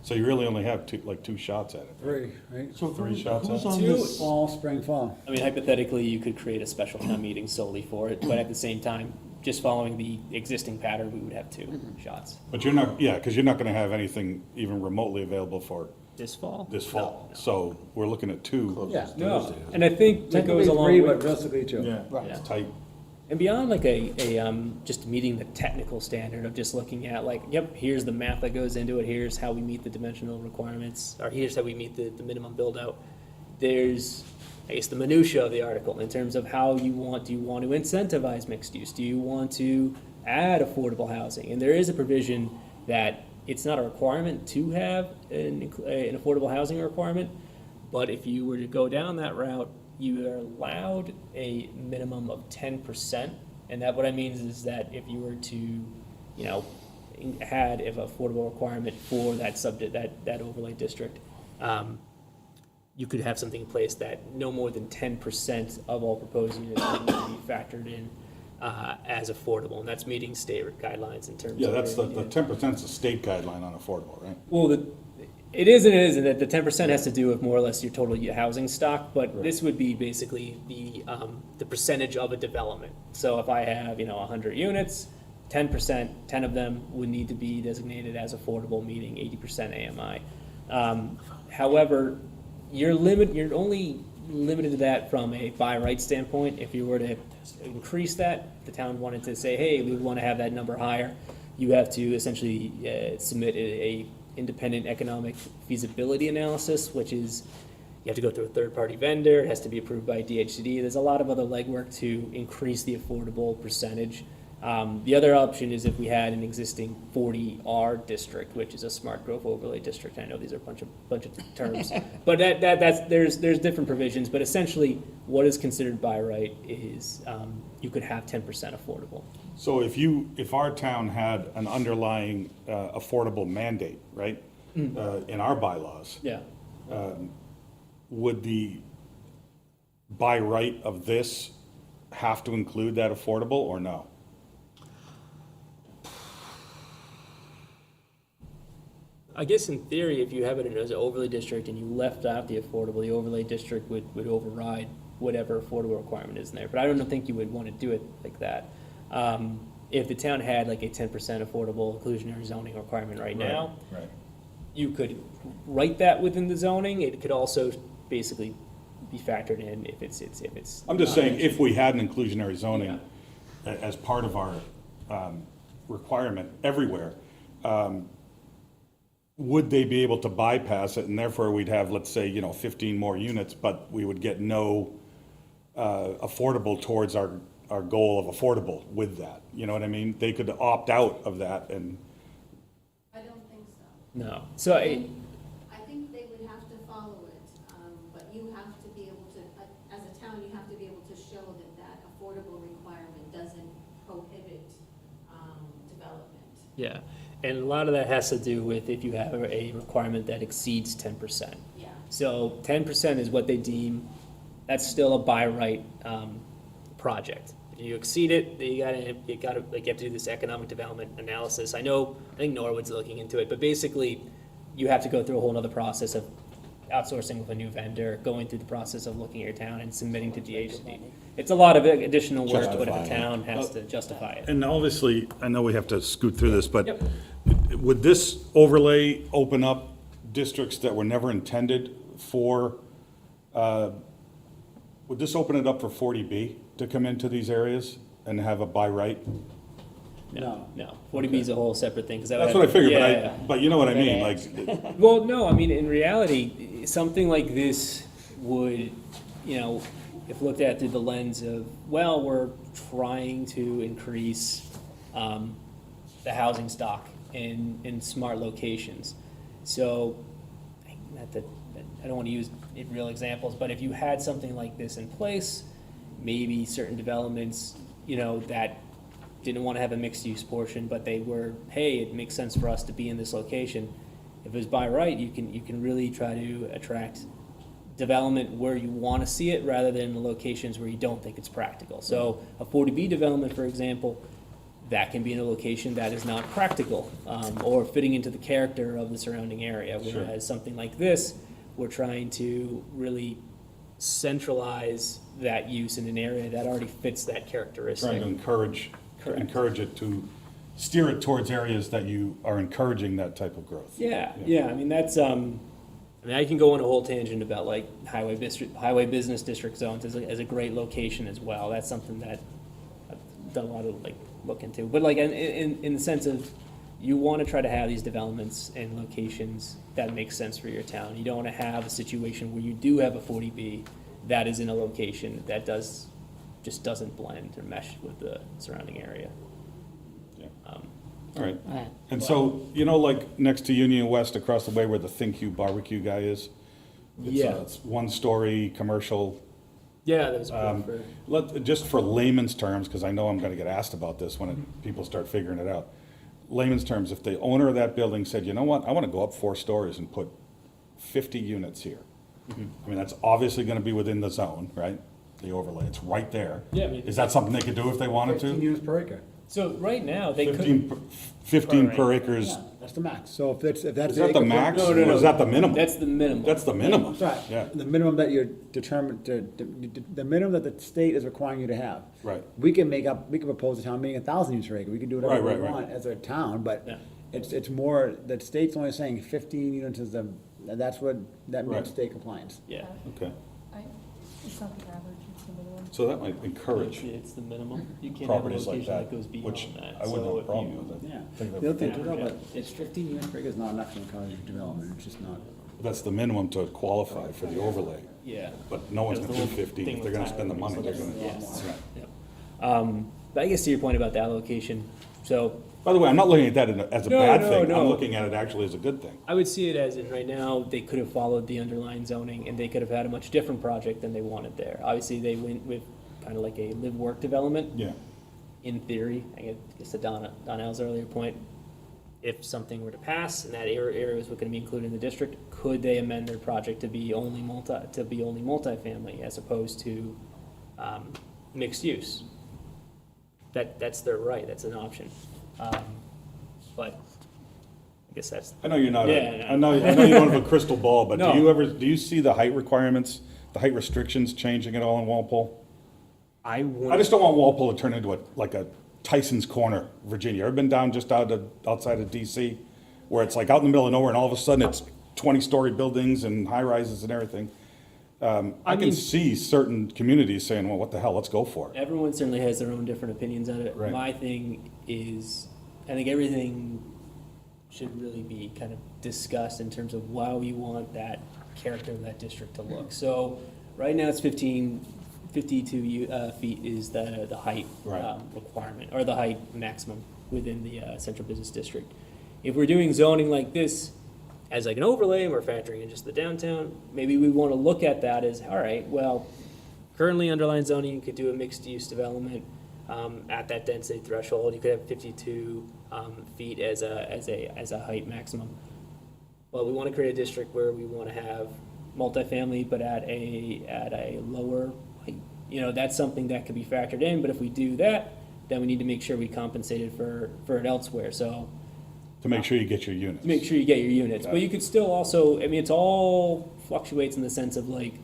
So you really only have two shots at it? Three, right? So Three shots who's at it? on Two. this? Fall, spring, fall. I mean, hypothetically, you could create a special town meeting solely for it, but at the same time, just following the existing pattern, we would have two shots But you're not, yeah, because you're not gonna have anything even remotely available for this fall. this fall. So we're looking at two. Yeah. No, and I think that Technically goes along three, with. but realistically two. Yeah, Right. it's tight. And beyond like just meeting the technical standard of just looking at like, yep, here's the math that goes into it, here's how we meet the dimensional requirements, or here's how we meet the minimum build out. There's, I guess, the minutia of the article in terms of how do you want to incentivize mixed use? Do you want to add affordable housing? And there is a provision that it's not a requirement to have an affordable housing requirement, but if you were to go down that route, you are allowed a minimum of 10%. And that what I mean is that if you were to, had an affordable requirement for that that overlay district, you could have something in place that no more than 10% of all proposed units would need to be factored in as affordable, and that's meeting state guidelines in terms of. Yeah, that's the 10%'s a state guideline on affordable, right? Well, It is and it isn't, that the 10% has to do with more or less your total housing stock, but this would be basically the percentage of a development. So if I have, 100 units, 10%, 10 of them would need to be designated as affordable, meaning 80% AMI. However, you're only limited to that from a by right standpoint. If you were to increase that, the town wanted to say, hey, we want to have that number higher, you have to essentially submit a independent economic feasibility analysis, which is, you have to go through a third-party vendor, it has to be approved by DHCD. There's a lot of other legwork to increase the affordable percentage. The other option is if we had an existing 40R district, which is a smart growth overlay district. I know these are a bunch of terms, but there's different provisions. But essentially, what is considered by right is you could have 10% affordable. So if our town had an underlying affordable mandate, right, in our bylaws, Yeah. would the by right of this have to include that affordable or no? I guess in theory, if you have it as an overlay district and you left out the affordable, the overlay district would override whatever affordable requirement is in there. But I don't think you would want to do it like that. If the town had like a 10% affordable inclusionary zoning requirement right now, Right. you could write that within the zoning. It could also basically be factored in if it's. I'm just saying, if we had an inclusionary zoning as part of our requirement everywhere, would they be able to bypass it, and therefore we'd have, let's say, 15 more units, but we would get no affordable towards our goal of affordable with that? You know what I mean? They could opt out of that, and I don't think so. No. So I think they would have to follow it, but you have to be able to, as a town, you have to be able to show that affordable requirement doesn't prohibit development. yeah, and a lot of that has to do with if you have a requirement that exceeds 10%. Yeah. So 10% is what they deem, that's still a by right project. If you exceed it, you have to do this economic development analysis. I think Norwood's looking into it, but basically, you have to go through a whole other process of outsourcing with a new vendor, going through the process of looking at your town and submitting to DHCD. It's a lot of additional work, but if Justifying the it. town has to justify it. And obviously, I know we have to scoot through this, but Yep. would this overlay open up districts that were never intended for, would this open it up for 40B to come into these areas and have a by right? No. 40B is a whole separate thing, because That's what I figured, Yeah. but you know what I mean, Yeah. like, Well, no, I mean, in reality, something like this would, if looked at through the lens of, well, we're trying to increase the housing stock in smart locations. So, I don't want to use real examples, but if you had something like this in place, maybe certain developments, that didn't want to have a mixed-use portion, but they were, hey, it makes sense for us to be in this location. If it was by right, you can really try to attract development where you want to see it rather than the locations where you don't think it's practical. So a 40B development, for example, that can be in a location that is not practical or fitting into the character of the surrounding area. Whereas something like this, we're trying to really centralize that use in an area that already fits that characteristic. trying to encourage it to steer it towards areas that you are encouraging that type of growth. Yeah. I mean, that's, I can go on a whole tangent about like highway business district zones as a great location as well. That's something that I've done a lot of look into. But in the sense of, you want to try to have these developments in locations that make sense for your town. You don't want to have a situation where you do have a 40B that is in a location that just doesn't blend or mesh with the surrounding area. Yeah. All right. And so, like next to Union West, across the way where the Think You barbecue guy is? It's one-story commercial. Yeah, that was for. Just for layman's terms, because I know I'm gonna get asked about this when people start figuring it out. Layman's terms, if the owner of that building said, you know what, I wanna go up 4 stories and put 50 units here. I mean, that's obviously gonna be within the zone, right? The overlay, it's right there. Yeah, I mean- Is that something they could do if they wanted 15 to? units per acre. So right now, they could. 15 per Per acres That's the max. So if that's. Is that the max? No, no, Or no. is that the minimum? That's the minimum. That's the minimum. Sorry, Yeah. the minimum that you're determined to, the minimum that the state is requiring you to have. Right. We can propose a town meeting 1,000 units per acre, we can do whatever Right, we right, want as a town, but Yeah. it's more, the state's only saying 15 units is that's what, that Right. meets state compliance. Yeah. Okay, It's not the average, it's the minimum. so that might encourage It's the minimum. You can't have a properties like location that, that goes beyond which that. I wouldn't So have a if problem you- with it. Yeah. Think The that- other thing, too, Yeah. but it's 15 units per acre is not enough to encourage development, it's just not. That's the minimum to qualify for the overlay. Yeah. But no one's That's gonna the do whole 15. thing If they're with gonna spend the Tyler, money, they're it's gonna. Yes. Yeah. Yep. But I guess to your point about the allocation, so By the way, I'm not looking at that as a No, bad no, thing. no. I'm looking at it actually as a good thing. I would see it as in right now, they could have followed the underlying zoning and they could have had a much different project than they wanted there. Obviously, they went with kind of like a live-work development. Yeah. In theory, I guess to Donnell's earlier point, if something were to pass and that area was going to be included in the district, could they amend their project to be only multifamily as opposed to mixed use? That's their right, that's an option. But I guess that's, I know you're not, Yeah, I know you don't have a crystal ball, but No. do you see the height requirements, the height restrictions changing at all in Walpole? I I wouldn't, just don't want Walpole to turn into like a Tyson's Corner, Virginia. Ever been down just outside of DC? Where it's like out in the middle of nowhere and all of a sudden it's 20-story buildings and high rises and everything. I can mean- see certain communities saying, well, what the hell, let's go for it. everyone certainly has their own different opinions on it. Right. My thing is, I think everything should really be kind of discussed in terms of how we want that character of that district to look. So, right now it's 52 feet is the height Right. requirement, or the height maximum within the central business district. If we're doing zoning like this, as like an overlay, and we're factoring in just the downtown, maybe we want to look at that as, all right, well, currently underlying zoning, you could do a mixed-use development at that density threshold. You could have 52 feet as a height maximum. Well, we want to create a district where we want to have multifamily, but at a lower height. You know, that's something that could be factored in, but if we do that, then we need to make sure we compensated for it elsewhere. So To make sure you get your units. make sure you get your units. But you could still also, I mean, it's all fluctuates in the sense of like,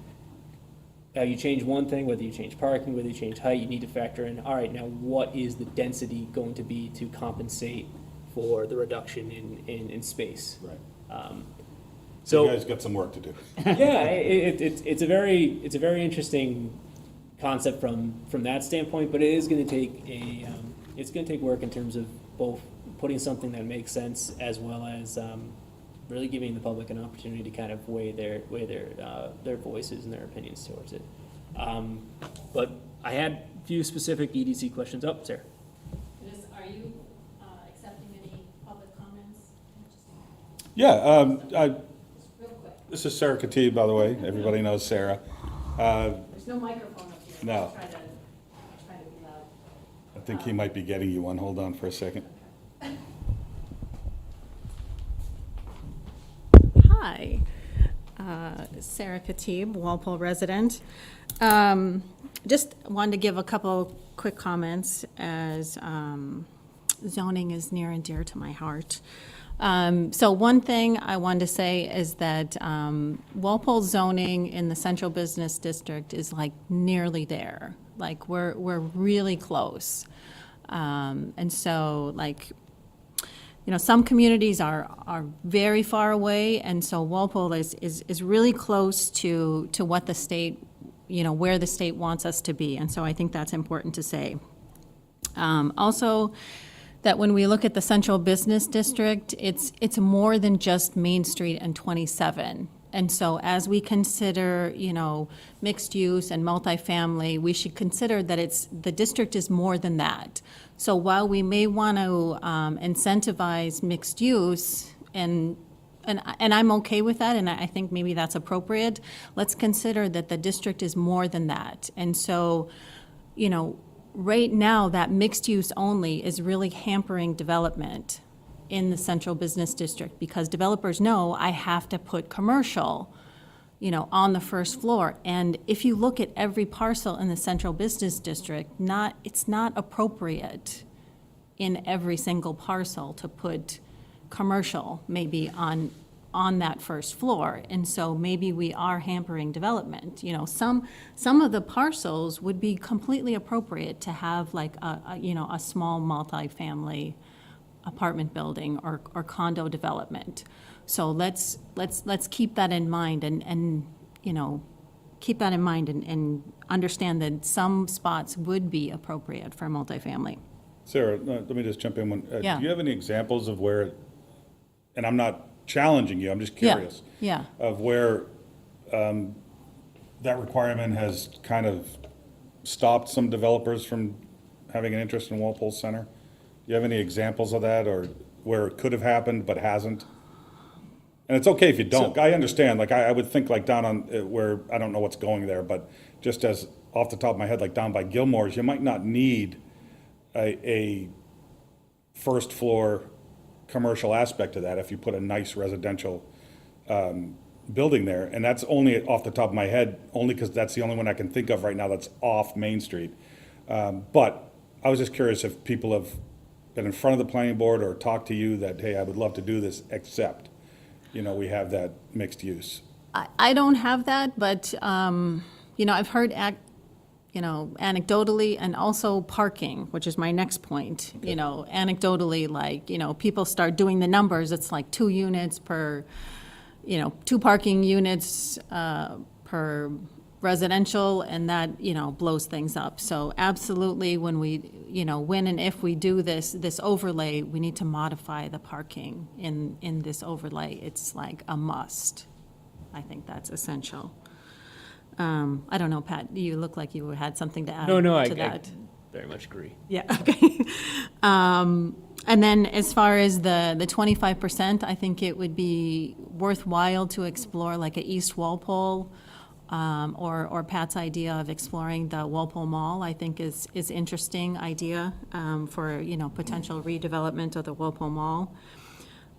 you change one thing, whether you change parking, whether you change height, you need to factor in, all right, now what is the density going to be to compensate for the reduction in space? Right. So, You guys got some work to do. yeah, it's a very interesting concept from that standpoint, but it is gonna take it's gonna take work in terms of both putting something that makes sense as well as, really giving the public an opportunity to kind of weigh their voices and their opinions towards it. But I had a few specific EDC questions. Oh, Sarah. Are you accepting any public comments? Yeah, Just real quick. this is Sarah Khatib, by the way. Everybody knows Sarah. There's no microphone up here. No. I'll try to be loud. I think he might be getting you one. Hold on for a second. Hi, Sarah Khatib, Walpole resident. Just wanted to give a couple quick comments as zoning is near and dear to my heart. So one thing I wanted to say is that Walpole zoning in the central business district is like nearly there. Like we're really close. And so like, you know, some communities are very far away, and so Walpole is really close to what the state, you know, where the state wants us to be, and so I think that's important to say. Also, that when we look at the central business district, it's more than just Main Street and 27. And so as we consider, you know, mixed use and multifamily, we should consider that the district is more than that. So while we may want to incentivize mixed use, and I'm okay with that, and I think maybe that's appropriate, let's consider that the district is more than that. And so, you know, right now, that mixed use only is really hampering development in the central business district, because developers know I have to put commercial, you know, on the first floor. And if you look at every parcel in the central business district, it's not appropriate in every single parcel to put commercial maybe on that first floor. And so maybe we are hampering development. You know, some of the parcels would be completely appropriate to have like a small multifamily apartment building or condo development. So let's keep that in mind and you know, keep that in mind and understand that some spots would be appropriate for multifamily. Sarah, let me just jump in one. Yeah. Do you have any examples of where, and I'm not challenging you, I'm just Yeah, curious. yeah. Of where that requirement has kind of stopped some developers from having an interest in Walpole Center? Do you have any examples of that, or where it could have happened but hasn't? And it's okay if you don't. I understand, like, I would think like down on, where, I don't know what's going there, but just as off the top of my head, like down by Gilmore's, you might not need a first floor commercial aspect to that if you put a nice residential building there. And that's only off the top of my head, only because that's the only one I can think of right now that's off Main Street. But I was just curious if people have been in front of the planning board or talked to you that, hey, I would love to do this, except, you know, we have that mixed use. I don't have that, but, you know, I've heard, you know, anecdotally, and also parking, which is my next point. You know, anecdotally, like, you know, people start doing the numbers, it's like 2 units per, you know, 2 parking units per residential, and that, you know, blows things up. So absolutely, when we, you know, when and if we do this overlay, we need to modify the parking in this overlay. It's like a must. I think that's essential. I don't know, Pat, you look like you had something to add No, I to that. very much agree. Yeah, okay. And then as far as the 25%, I think it would be worthwhile to explore like a East Walpole, or Pat's idea of exploring the Walpole Mall, I think is interesting idea, for, you know, potential redevelopment of the Walpole Mall.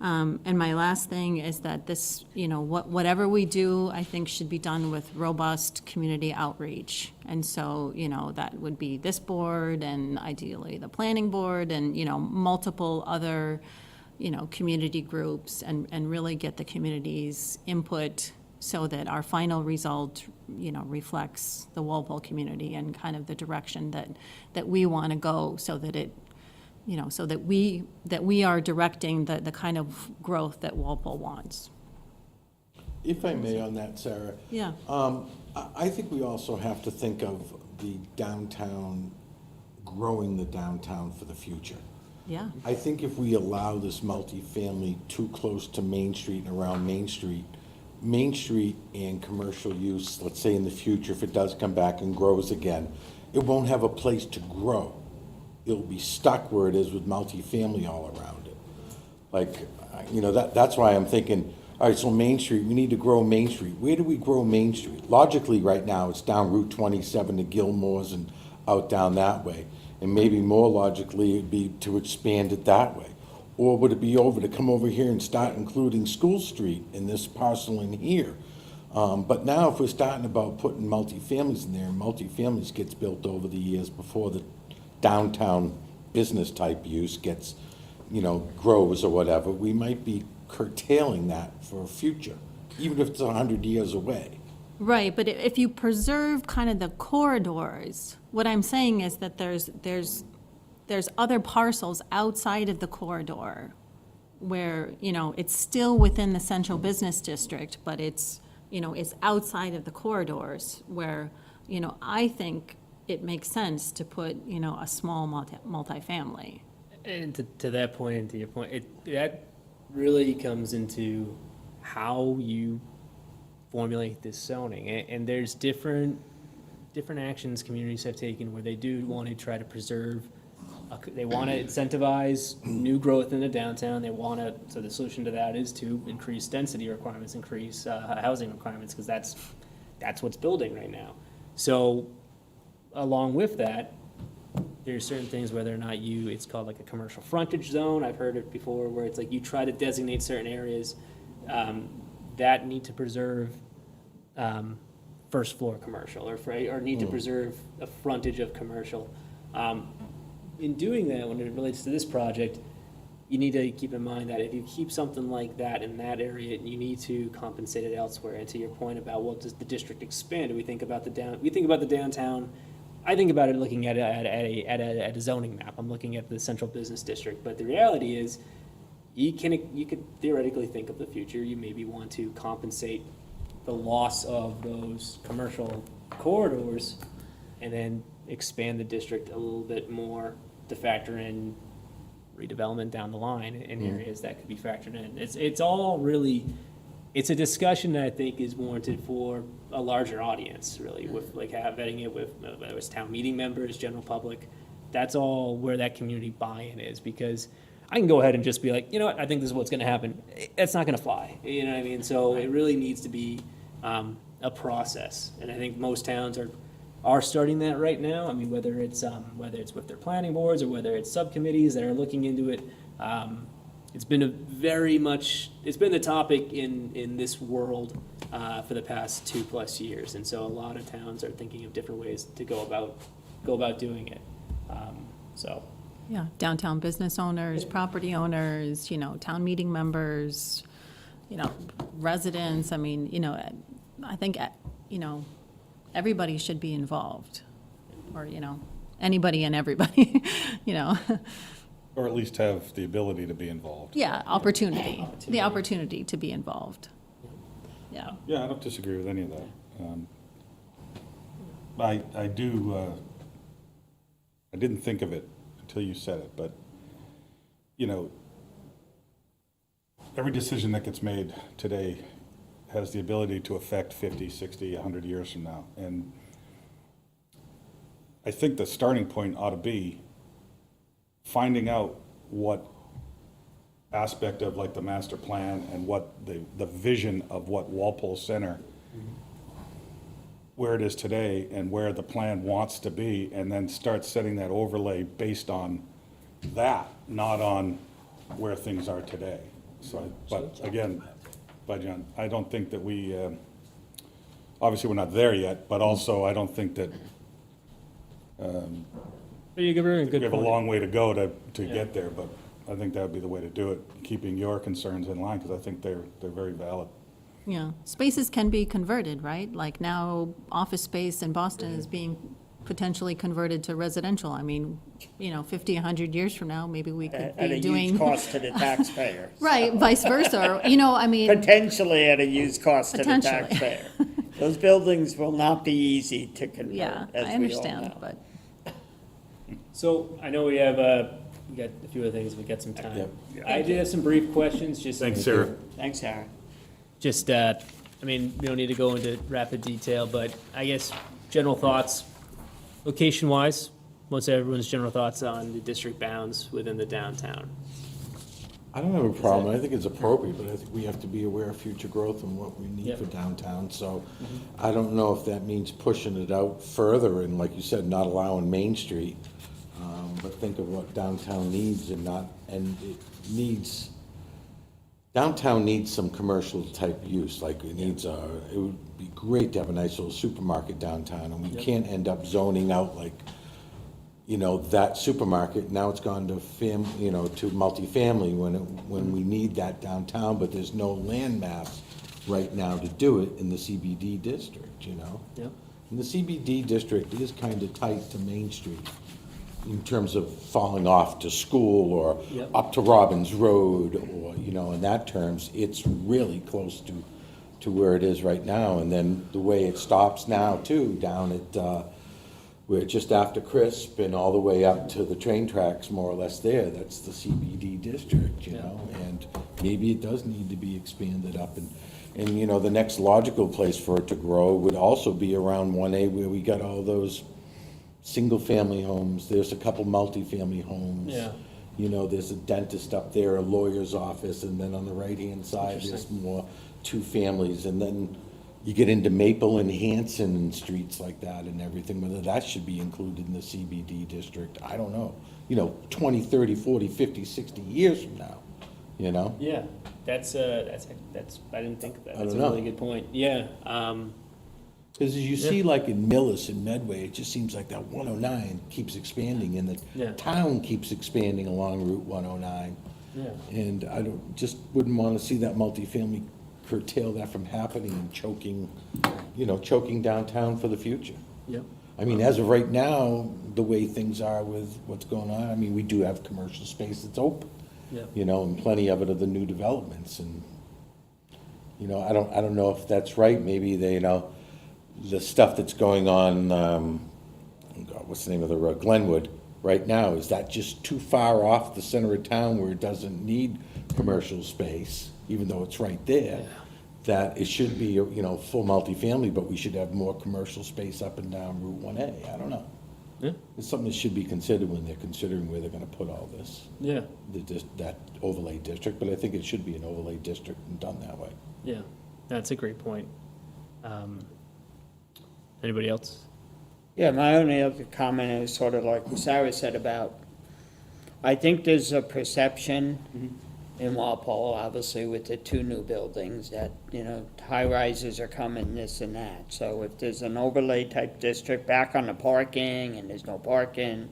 And my last thing is that this, you know, whatever we do, I think should be done with robust community outreach. And so, you know, that would be this board and ideally the planning board and, you know, multiple other, you know, community groups and really get the community's input so that our final result, you know, reflects the Walpole community and kind of the direction that we want to go, so that it, you know, so that we are directing the kind of growth that Walpole wants. If I may on that, Sarah. Yeah. I think we also have to think of the downtown, growing the downtown for the future. Yeah. I think if we allow this multifamily too close to Main Street and around Main Street and commercial use, let's say in the future, if it does come back and grows again, it won't have a place to grow. It'll be stuck where it is with multifamily all around it. Like, you know, that's why I'm thinking, all right, so Main Street, we need to grow Main Street. Where do we grow Main Street? Logically, right now, it's down Route 27 to Gilmore's and out down that way. And maybe more logically, it'd be to expand it that way. Or would it be over to come over here and start including School Street in this parcel in here? But now if we're starting about putting multifamilies in there, and multifamilies gets built over the years before the downtown business type use gets, you know, grows or whatever, we might be curtailing that for a future, even if it's 100 years away. Right, but if you preserve kind of the corridors, what I'm saying is that there's other parcels outside of the corridor where, you know, it's still within the central business district, but it's, you know, it's outside of the corridors where, you know, I think it makes sense to put, you know, a small multifamily. And to that point, and to your point, that really comes into how you formulate this zoning. And there's different actions communities have taken where they do want to try to preserve, they want to incentivize new growth in the downtown. They want to, so the solution to that is to increase density requirements, increase housing requirements, because that's what's building right now. So along with that, there's certain things, whether or not it's called like a commercial frontage zone. I've heard it before, where it's like you try to designate certain areas that need to preserve first floor commercial, or need to preserve a frontage of commercial. In doing that, when it relates to this project, you need to keep in mind that if you keep something like that in that area, you need to compensate it elsewhere. And to your point about, well, does the district expand? Do we think about the downtown? I think about it looking at a zoning map. I'm looking at the central business district, but the reality is, you could theoretically think of the future. You maybe want to compensate the loss of those commercial corridors and then expand the district a little bit more to factor in redevelopment down the line in areas that could be factored in. It's all really, it's a discussion that I think is warranted for a larger audience, really, with like vetting it with, whether it's town meeting members, general public. That's all where that community buy-in is, because I can go ahead and just be like, you know what, I think this is what's gonna happen. It's not gonna fly, you know what I mean? So it really needs to be a process, and I think most towns are starting that right now. I mean, whether it's with their planning boards or whether it's subcommittees that are looking into it. It's been it's been the topic in this world for the past 2+ years, and so a lot of towns are thinking of different ways to go about doing it. So. Yeah, downtown business owners, property owners, town meeting members, residents. I mean, I think, everybody should be involved, or, anybody and everybody, Or at least have the ability to be involved. Yeah, the opportunity to be involved. Yeah. Yeah, I don't disagree with any of that. I didn't think of it until you said it, but, every decision that gets made today has the ability to affect 50, 60, 100 years from now. And I think the starting point ought to be finding out what aspect of like the master plan and what the vision of what Walpole Center, where it is today and where the plan wants to be, and then start setting that overlay based on that, not on where things are today. So, but again, John, I don't think that we, obviously we're not there yet, but also I don't think that You give her a good we have a point. long way to go to get there, but I think that would be the way to do it, keeping your concerns in line, because I think they're very valid. Yeah, spaces can be converted, right? Like now, office space in Boston is being potentially converted to residential. I mean, 50, 100 years from now, maybe we could At a be doing. huge cost to the taxpayer. Right, vice versa, I mean, Potentially at a huge cost to the Potentially. taxpayer. Those buildings will not be easy to convert, yeah, as I we all understand, know. but, So I know we have, we got a few other things, we got some time. Yep. I did have some brief questions, just. Thanks, Sarah. Thanks, Sarah. Just, I mean, we don't need to go into rapid detail, but I guess general thoughts, location-wise, most everyone's general thoughts on the district bounds within the downtown. I don't have a problem. I think it's appropriate, but I think we have to be aware of future growth and what we need Yep. for downtown. So I don't know if that means pushing it out further and, like you said, not allowing Main Street. But think of what downtown needs downtown needs some commercial type use. Like it would be great to have a nice little supermarket downtown, and we can't end up zoning out like, that supermarket, now it's gone to to multifamily when we need that downtown, but there's no land mass right now to do it in the CBD district, Yep. And the CBD district is kind of tight to Main Street in terms of falling off to school or Yep. up to Robbins Road, or, in that terms, it's really close to where it is right now. And then the way it stops now too, down at, we're just after Crisp and all the way up to the train tracks, more or less there, that's the CBD district, and maybe it does need to be expanded up, and the next logical place for it to grow would also be around 1A, where we got all those single-family homes, there's a couple multifamily homes. Yeah. There's a dentist up there, a lawyer's office, and then on the right-hand side, there's more two families, and then you get into Maple and Hanson and streets like that and everything, whether that should be included in the CBD district, I don't know. 20, 30, 40, 50, 60 years from now, Yeah, that's, I didn't think of that. I That's a don't know. really good point. Yeah, Because as you see, like in Millis and Medway, it just seems like that 109 keeps expanding, and Yeah. the town keeps expanding along Route 109. Yeah. And I don't, just wouldn't want to see that multifamily curtail that from happening and choking, choking downtown for the future. Yep. I mean, as of right now, the way things are with what's going on, I mean, we do have commercial space that's open. Yep. And plenty of it are the new developments, and, I don't know if that's right, maybe the stuff that's going on, God, what's the name of the road, Glenwood, right now, is that just too far off the center of town where it doesn't need commercial space, even though it's right there? That it should be, full multifamily, but we should have more commercial space up and down Route 1A, I don't know. Yeah. It's something that should be considered when they're considering where they're gonna put all this, Yeah. that overlay district, but I think it should be an overlay district and done that way. Yeah. That's a great point. Anybody else? Yeah, my only other comment is sort of like what Sarah said about, I think there's a perception in Walpole, obviously with the two new buildings, that, high rises are coming, this and that. So if there's an overlay type district back on the parking and there's no parking,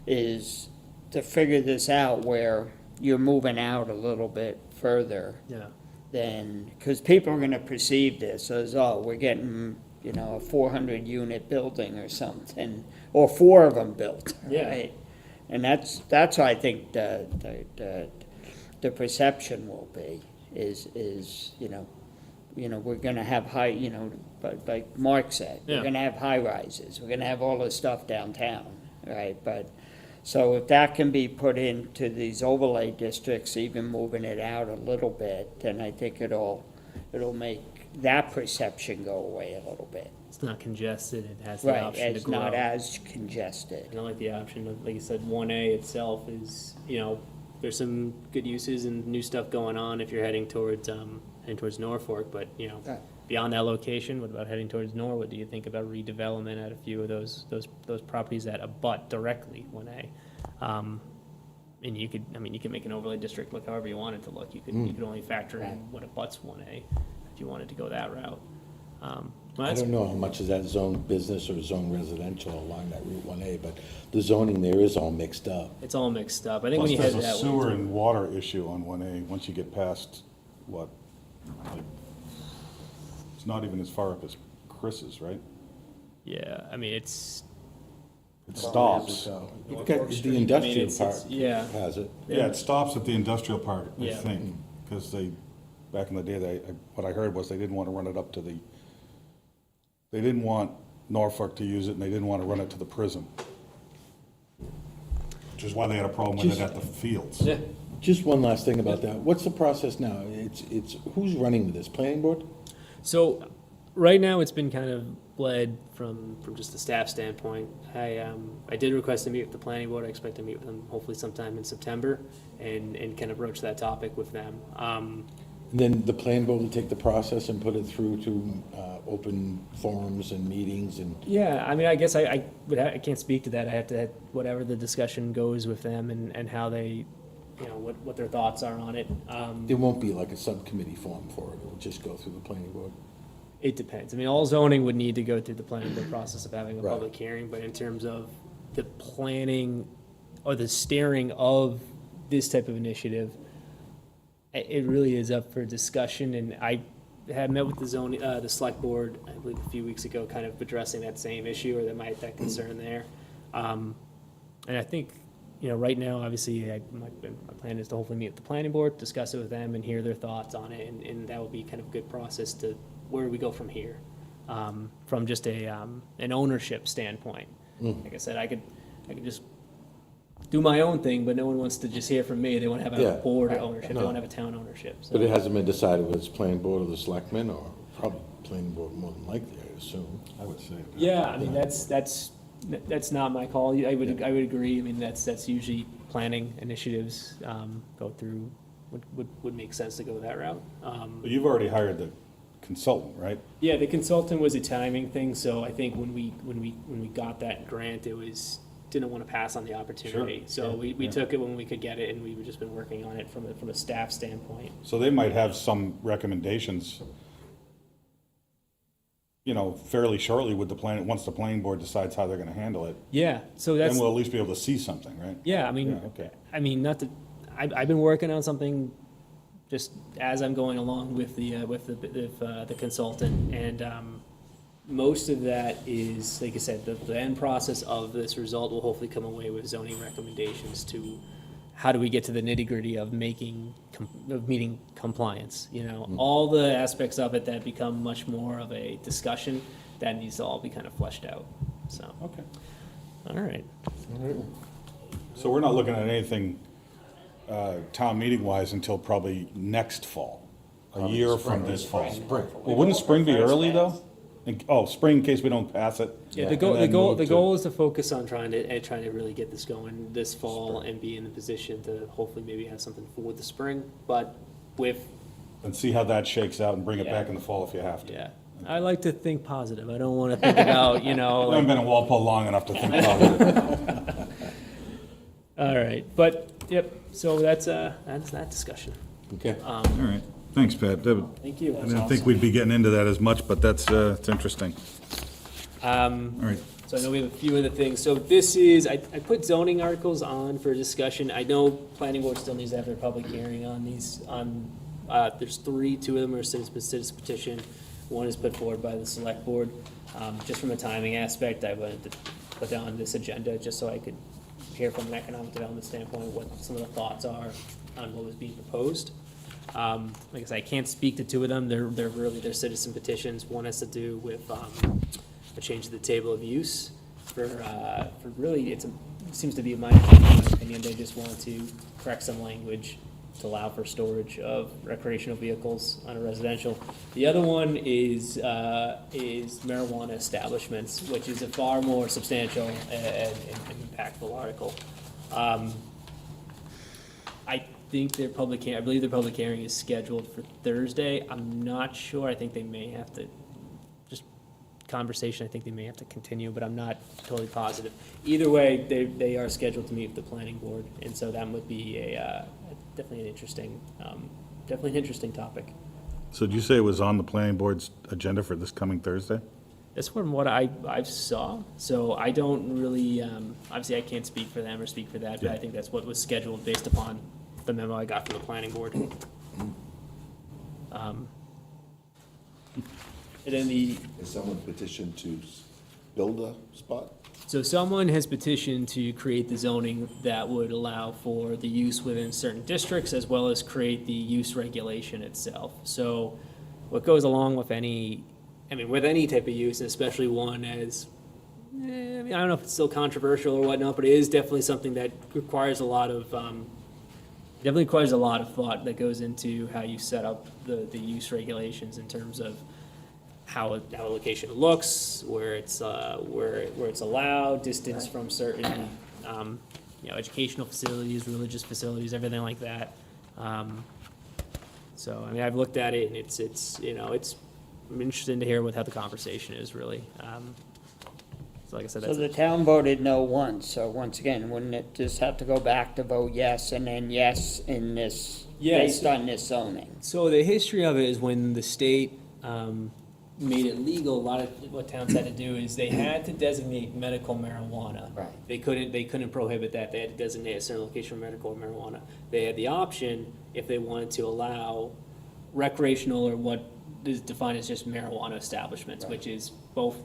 is to figure this out where you're moving out a little bit further Yeah. then, because people are gonna perceive this as, oh, we're getting, a 400 unit building or something, or 4 of them built, Yeah. right? And that's what I think the perception will be, is, we're gonna have high, but like Mark said, Yeah. we're gonna have high rises, we're gonna have all this stuff downtown, right? But, so if that can be put into these overlay districts, even moving it out a little bit, then I think it'll make that perception go away a little bit. It's not congested. It has the Right, option to it's grow. not as congested. And I like the option of, like you said, 1A itself is, there's some good uses and new stuff going on if you're heading towards Norfolk, but, Right. beyond that location, what about heading towards Norwood? Do you think about redevelopment at a few of those properties that abut directly 1A? And you could make an overlay district look however you want it to look. You could only factor in what abuts 1A if you wanted to go that route. I don't know how much is that zone business or zone residential along that Route 1A, but the zoning there is all mixed up. It's all mixed up. I think when Plus, you head there's a that way. sewer too. and water issue on 1A, once you get past, it's not even as far up as Chris's, right? Yeah, I mean, it's, It stops. You've got the industrial it's- part yeah. has it. Yeah, it stops at the industrial part, I Yeah. think, because back in the day, what I heard was they didn't want to run it up to they didn't want Norfolk to use it, and they didn't want to run it to the prison. Which is why they had a problem with it at the fields. yeah. Just one last thing about that. What's the process now? It's, who's running with this? Planning board? So, right now, it's been kind of led from just a staff standpoint. I did request to meet with the planning board. I expect to meet with them hopefully sometime in September and kind of broach that topic with them. And then the planning board will take the process and put it through to open forums and meetings and, Yeah, I mean, I guess I can't speak to that. I have to, whatever the discussion goes with them and how they, what their thoughts are on it. there won't be like a subcommittee form for it. It'll just go through the planning board. It depends. I mean, all zoning would need to go through the planning board process of having a Right. public hearing, but in terms of the planning or the steering of this type of initiative, it really is up for discussion, and I had met with the select board, I believe a few weeks ago, kind of addressing that same issue or that concern there. And I think, right now, obviously, my plan is to hopefully meet with the planning board, discuss it with them and hear their thoughts on it, and that will be kind of a good process to where we go from here, from just an ownership standpoint. Like I said, I could just do my own thing, but no one wants to just hear from me. They want to have Yeah. a board ownership. They No. want to have a town ownership. So. But it hasn't been decided whether it's planning board or the selectmen, or probably planning board more than likely, I assume. I would say. Yeah, I mean, that's not my call. I would agree. I mean, that's usually planning initiatives, go through, would make sense to go that route. But you've already hired the consultant, right? Yeah, the consultant was a timing thing, so I think when we got that grant, didn't want to pass on the opportunity. Sure. So we Yeah. took it when we could get it, and we've just been working on it from a staff standpoint. So they might have some recommendations, fairly shortly with once the planning board decides how they're gonna handle it. Yeah, so Then that's, we'll at least be able to see something, right? yeah, I mean, Yeah, okay. not that, I've been working on something just as I'm going along with the consultant, and most of that is, like I said, the end process of this result will hopefully come away with zoning recommendations to how do we get to the nitty-gritty of meeting compliance, you know? All the aspects of it that become much more of a discussion, that needs to all be kind of fleshed out, so. Okay. All right. So we're not looking at anything town meeting wise until probably next fall, a year from this fall. Spring. Well, wouldn't spring be early though? Spring in case we don't pass it? Yeah, And then move the to- goal is to focus on trying to really get this going this fall and be in the position to hopefully maybe have something for the spring, but with, And see how that shakes out and bring it Yeah. back in the fall if you have to. yeah. I like to think positive. I don't want to think about, you know, I haven't like, been in Walpole long enough to think about it. all right, but, yep, so that's that discussion. Okay. All right, thanks, Pat. Thank you. I didn't think we'd be getting into that as much, but that's, it's interesting. All right, So I know we have a few other things. So this is, I put zoning articles on for discussion. I know planning board still needs to have their public hearing on these, there's three, two of them are citizen petition. One is put forward by the select board. Just from a timing aspect, I wanted to put that on this agenda just so I could hear from an economic development standpoint what some of the thoughts are on what was being proposed. Like I said, I can't speak to two of them. They're citizen petitions. One has to do with, a change to the table of use for really, it seems to be, in my opinion, they just want to correct some language to allow for storage of recreational vehicles on a residential. The other one is marijuana establishments, which is a far more substantial and impactful article. I believe their public hearing is scheduled for Thursday. I'm not sure. I think they may have to, conversation, I think they may have to continue, but I'm not totally positive. Either way, they are scheduled to meet with the planning board, and so that would be definitely an interesting topic. so did you say it was on the planning board's agenda for this coming Thursday? That's from what I saw, so I don't really, obviously I can't speak for them or speak for that, but I Yeah. think that's what was scheduled based upon the memo I got from the planning board. And then Has someone petitioned to build a spot? so someone has petitioned to create the zoning that would allow for the use within certain districts as well as create the use regulation itself. So what goes along with with any type of use, especially one as, I don't know if it's still controversial or whatnot, but it is definitely something that requires a lot of, thought that goes into how you set up the use regulations in terms of how a location looks, where it's allowed, distance from certain, educational facilities, religious facilities, everything like that. So, I've looked at it, and it's I'm interested to hear how the conversation is, really. So like I said, So that's, the town voted no once, so once again, wouldn't it just have to go back to vote yes, and then yes in this, Yes. based on this zoning? so the history of it is when the state, made it legal, a lot of what towns had to do is they had to designate medical marijuana. Right. They couldn't prohibit that. They had to designate a certain location for medical marijuana. They had the option, if they wanted to allow recreational or what is defined as just marijuana establishments, which is both,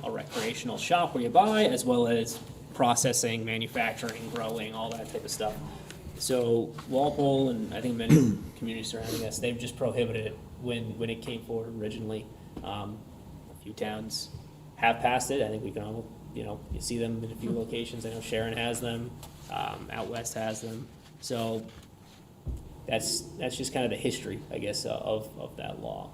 a recreational shop where you buy, as well as processing, manufacturing, growing, all that type of stuff. So Walpole, and I think many communities surrounding us, they've just prohibited it when it came forward originally. A few towns have passed it. I think we can all, you see them in a few locations. I know Sharon has them, out west has them. So that's just kind of the history, I guess, of that law.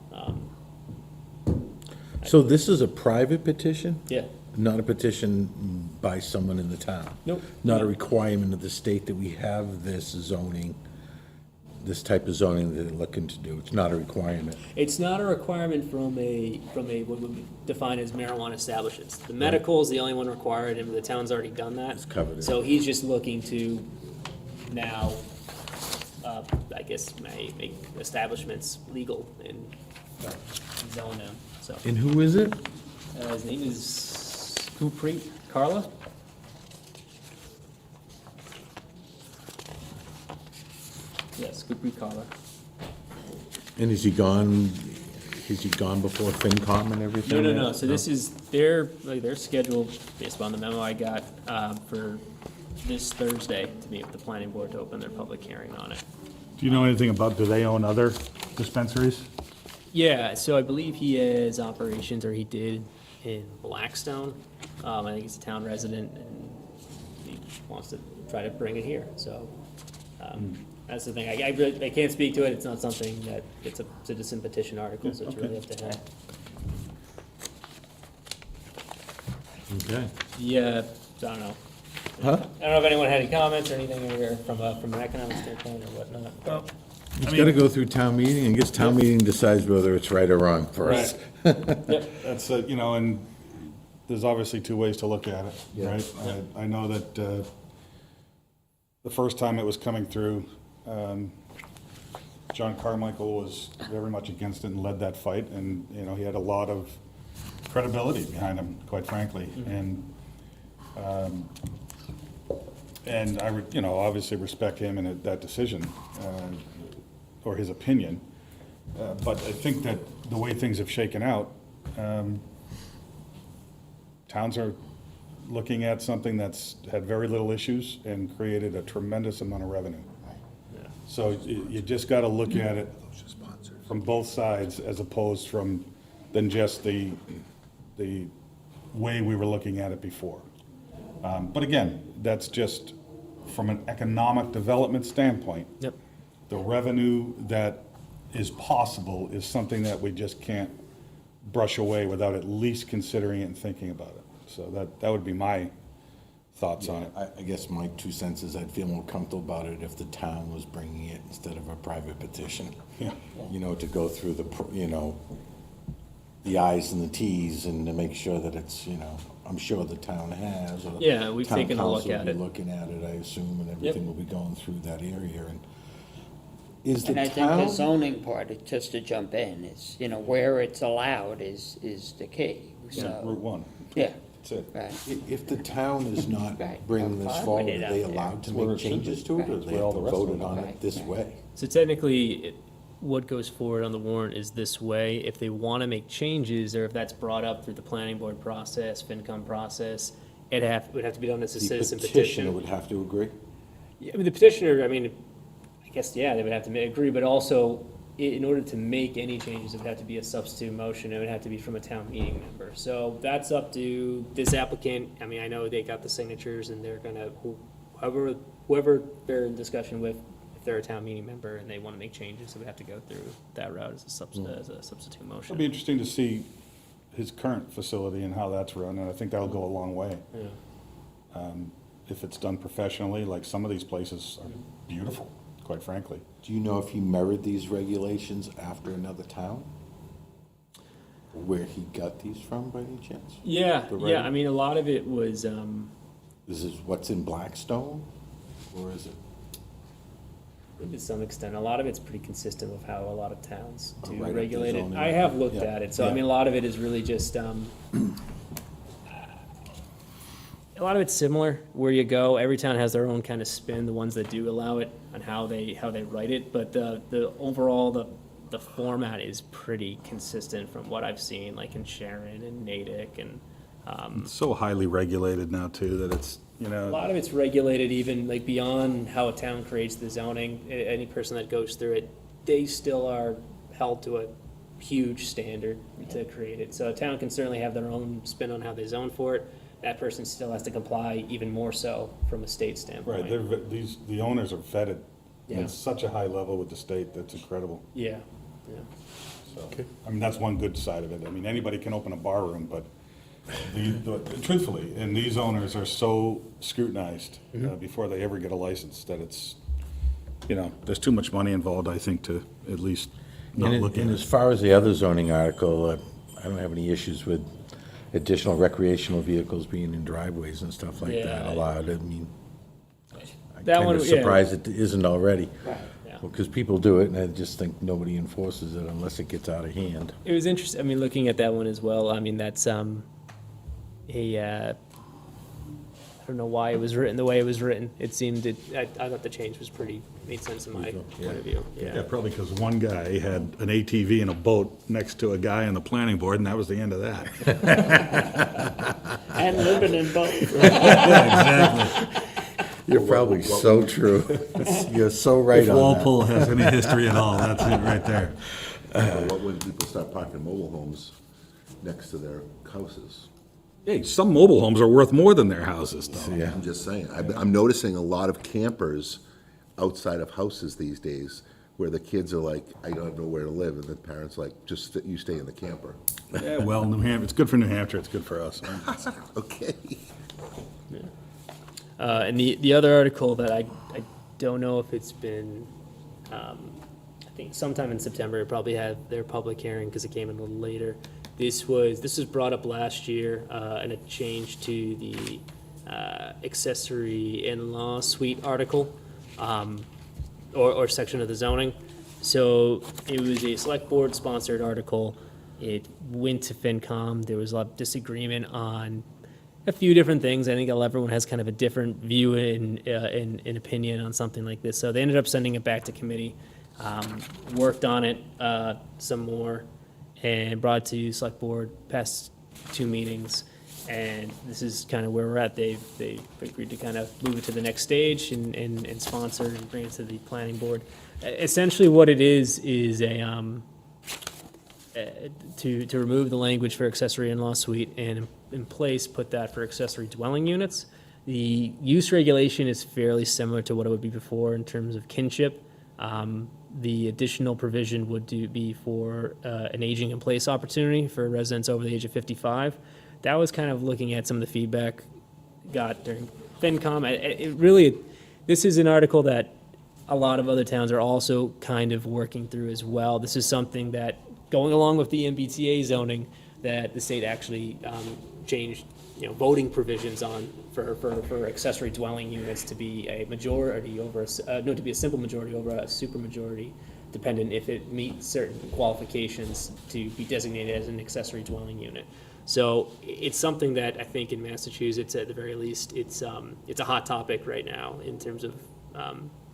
So this is a private petition? Yeah. Not a petition by someone in the town? Nope. Not a requirement of the state that we have this zoning, this type of zoning that they're looking to do? It's not a requirement? It's not a requirement from a what would be defined as marijuana establishments. The medical is the only one required, and the town's already done that. It's covered it. So he's just looking to now, I guess, make establishments legal and zone them, so. And who is it? His name is Gurpreet Carla. good caller. And is he gone, has he gone before FinCom and everything? No, so this is, their schedule, based on the memo I got, for this Thursday to meet with the planning board to open their public hearing on it. Do you know anything about, do they own other dispensaries? Yeah, so I believe he has operations, or he did, in Blackstone. I think he's a town resident, and he wants to try to bring it here, so, that's the thing. I really, I can't speak to it, it's not something that, it's a citizen petition article, so it's really up to him. Okay. Yeah, I don't know. Huh? I don't know if anyone had any comments or anything here from an economic standpoint or whatnot. but- It's gotta go through town meeting, and I guess town meeting decides whether it's right or wrong for us. Yep, That's, you know, and there's obviously two ways to look at it, Yeah. right? I know that the first time it was coming through, John Carmichael was very much against it and led that fight, and, you know, he had a lot of credibility behind him, quite frankly. And I, you know, obviously respect him and that decision, or his opinion. But I think that the way things have shaken out, towns are looking at something that's had very little issues and created a tremendous amount of revenue. So you just gotta look at it from both sides as opposed from than just the way we were looking at it before. But again, that's just from an economic development standpoint. yep. The revenue that is possible is something that we just can't brush away without at least considering it and thinking about it. So that would be my thoughts on it. I guess my 2 cents is I'd feel more comfortable about it if the town was bringing it instead of a private petition. Yeah. You know, to go through you know, the i's and the t's and to make sure that it's, you know, I'm sure the town has, or Yeah, we've town taken a look council will at be it. looking at it, I assume, and everything will be going through that area, and is the And I think the town, zoning part, just to jump in, is, you know, where it's allowed is the key, Route so, 1, yeah, that's it. right. if the town is not Right. bringing this I'm fine forward, with are it they out there. allowed to where make it should changes be. to it, or Right. they where all have to the rest of vote them on are. it this Right. way? So technically, what goes forward on the warrant is this way. If they want to make changes, or if that's brought up through the planning board process, FinCom process, it would have to be done as a The citizen petitioner petition. would have to agree? Yeah, I mean, the petitioner, I mean, I guess, yeah, they would have to agree, but also, in order to make any changes, it would have to be a substitute motion, it would have to be from a town meeting member. So that's up to this applicant, I mean, I know they got the signatures, and they're gonna, whoever they're in discussion with, if they're a town meeting member and they wanna make changes, it would have to go through that route as a substitute It'll be motion. interesting to see his current facility and how that's run, and I think that'll go a long way. Yeah. If it's done professionally, like some of these places are beautiful, quite frankly. Do you know if he mirrored these regulations after another town? Where he got these from, by any chance? Yeah, The yeah, writing? I mean, a lot of it was, This is what's in Blackstone, or is it? to some extent, a lot of it's pretty consistent with how a lot of towns do Right up to regulate it. zoning. I have looked Yeah. at it, so I Yeah. mean, a lot of it is really just, a lot of it's similar where you go. Every town has their own kind of spin, the ones that do allow it and how they write it, but the overall, the format is pretty consistent from what I've seen, like in Sharon and Natick and, It's so highly regulated now too, that it's, you a know, lot of it's regulated even like beyond how a town creates the zoning. Any person that goes through it, they still are held to a huge standard to create it. So a town can certainly have their own spin on how they zone for it. That person still has to comply even more so from a state standpoint. right, the owners are vetted. Yeah. It's such a high level with the state, that's incredible. Yeah, yeah. So, I mean, that's one good side of it. I mean, anybody can open a bar room, but truthfully, and these owners are so scrutinized before they ever get a license that it's, you know, there's too much money involved, I think, to at least not look at And as it. far as the other zoning article, I don't have any issues with additional recreational vehicles being in driveways and stuff like that Yeah. allowed. I mean, I'm That kind one, of yeah. surprised it isn't already. Yeah. Because people do it, and I just think nobody enforces it unless it gets out of hand. It was interesting, I mean, looking at that one as well, I mean, that's, I don't know why it was written the way it was written. It seemed, I thought the change was made sense in my point of view, Yeah, probably because one guy had an ATV and a boat next to a guy on the planning board, and that was the end of that. And living in both. You're probably so true. You're so right If on that. Walpole has any history at all, that's it right there. What when people start parking mobile homes next to their houses? Hey, some mobile homes are worth more than their houses, though. Yeah. I'm just saying, I'm noticing a lot of campers outside of houses these days where the kids are like, I don't know where to live, and the parents like, just, you stay in the camper. Yeah, well, New Hampshire, it's good for New Hampshire, it's good for us. Okay. And the other article that I don't know if it's been, I think sometime in September, it probably had their public hearing because it came in a little later. This was brought up last year, and a change to the accessory in-law suite article, or section of the zoning. So it was a select board sponsored article. It went to FinCom. There was a lot of disagreement on a few different things. I think everyone has kind of a different view in opinion on something like this. So they ended up sending it back to committee, worked on it some more, and brought it to select board past 2 meetings. And this is kind of where we're at. They've agreed to kind of move it to the next stage and sponsor and bring it to the planning board. Essentially what it is a, to remove the language for accessory in-law suite and in place put that for accessory dwelling units. The use regulation is fairly similar to what it would be before in terms of kinship. The additional provision would be for an aging in place opportunity for residents over the age of 55. That was kind of looking at some of the feedback got during FinCom. This is an article that a lot of other towns are also kind of working through as well. This is something that, going along with the MBTA zoning, that the state actually changed, voting provisions on for accessory dwelling units to be a majority over, to be a simple majority over a supermajority, dependent if it meets certain qualifications to be designated as an accessory dwelling unit. So it's something that I think in Massachusetts, at the very least, it's a hot topic right now in terms of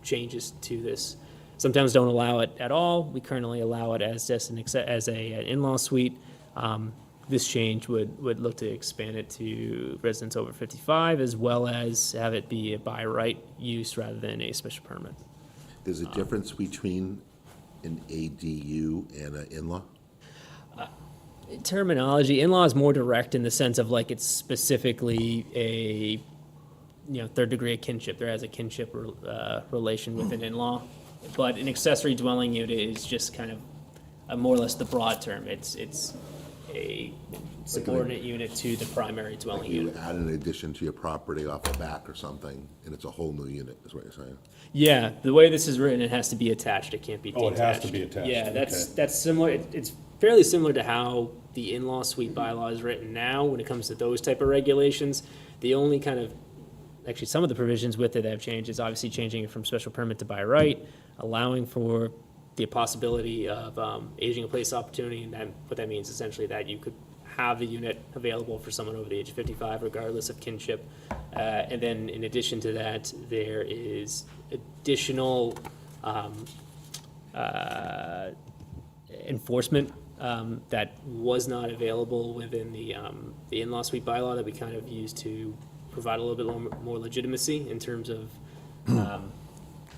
changes to this. Sometimes don't allow it at all. We currently allow it as just an in-law suite. This change would look to expand it to residents over 55, as well as have it be a by right use rather than a special permit. There's a difference between an ADU and an in-law? Terminology, in-law is more direct in the sense of like it's specifically a third degree of kinship. There has a kinship relation with an in-law, but an accessory dwelling unit is just kind of more or less the broad term. It's a subordinate unit to the primary dwelling You unit. add an addition to your property off the back or something, and it's a whole new unit, is what you're saying? Yeah, the way this is written, it has to be attached. It can't be detached. Oh, it has to be attached, Yeah, okay. that's similar. It's fairly similar to how the in-law suite bylaw is written now when it comes to those type of regulations. The only kind of, actually some of the provisions with it that have changed is obviously changing it from special permit to by right, allowing for the possibility of aging in place opportunity, and what that means essentially that you could have the unit available for someone over the age of 55 regardless of kinship. And then in addition to that, there is additional enforcement that was not available within the in-law suite bylaw that we kind of used to provide a little bit more legitimacy in terms of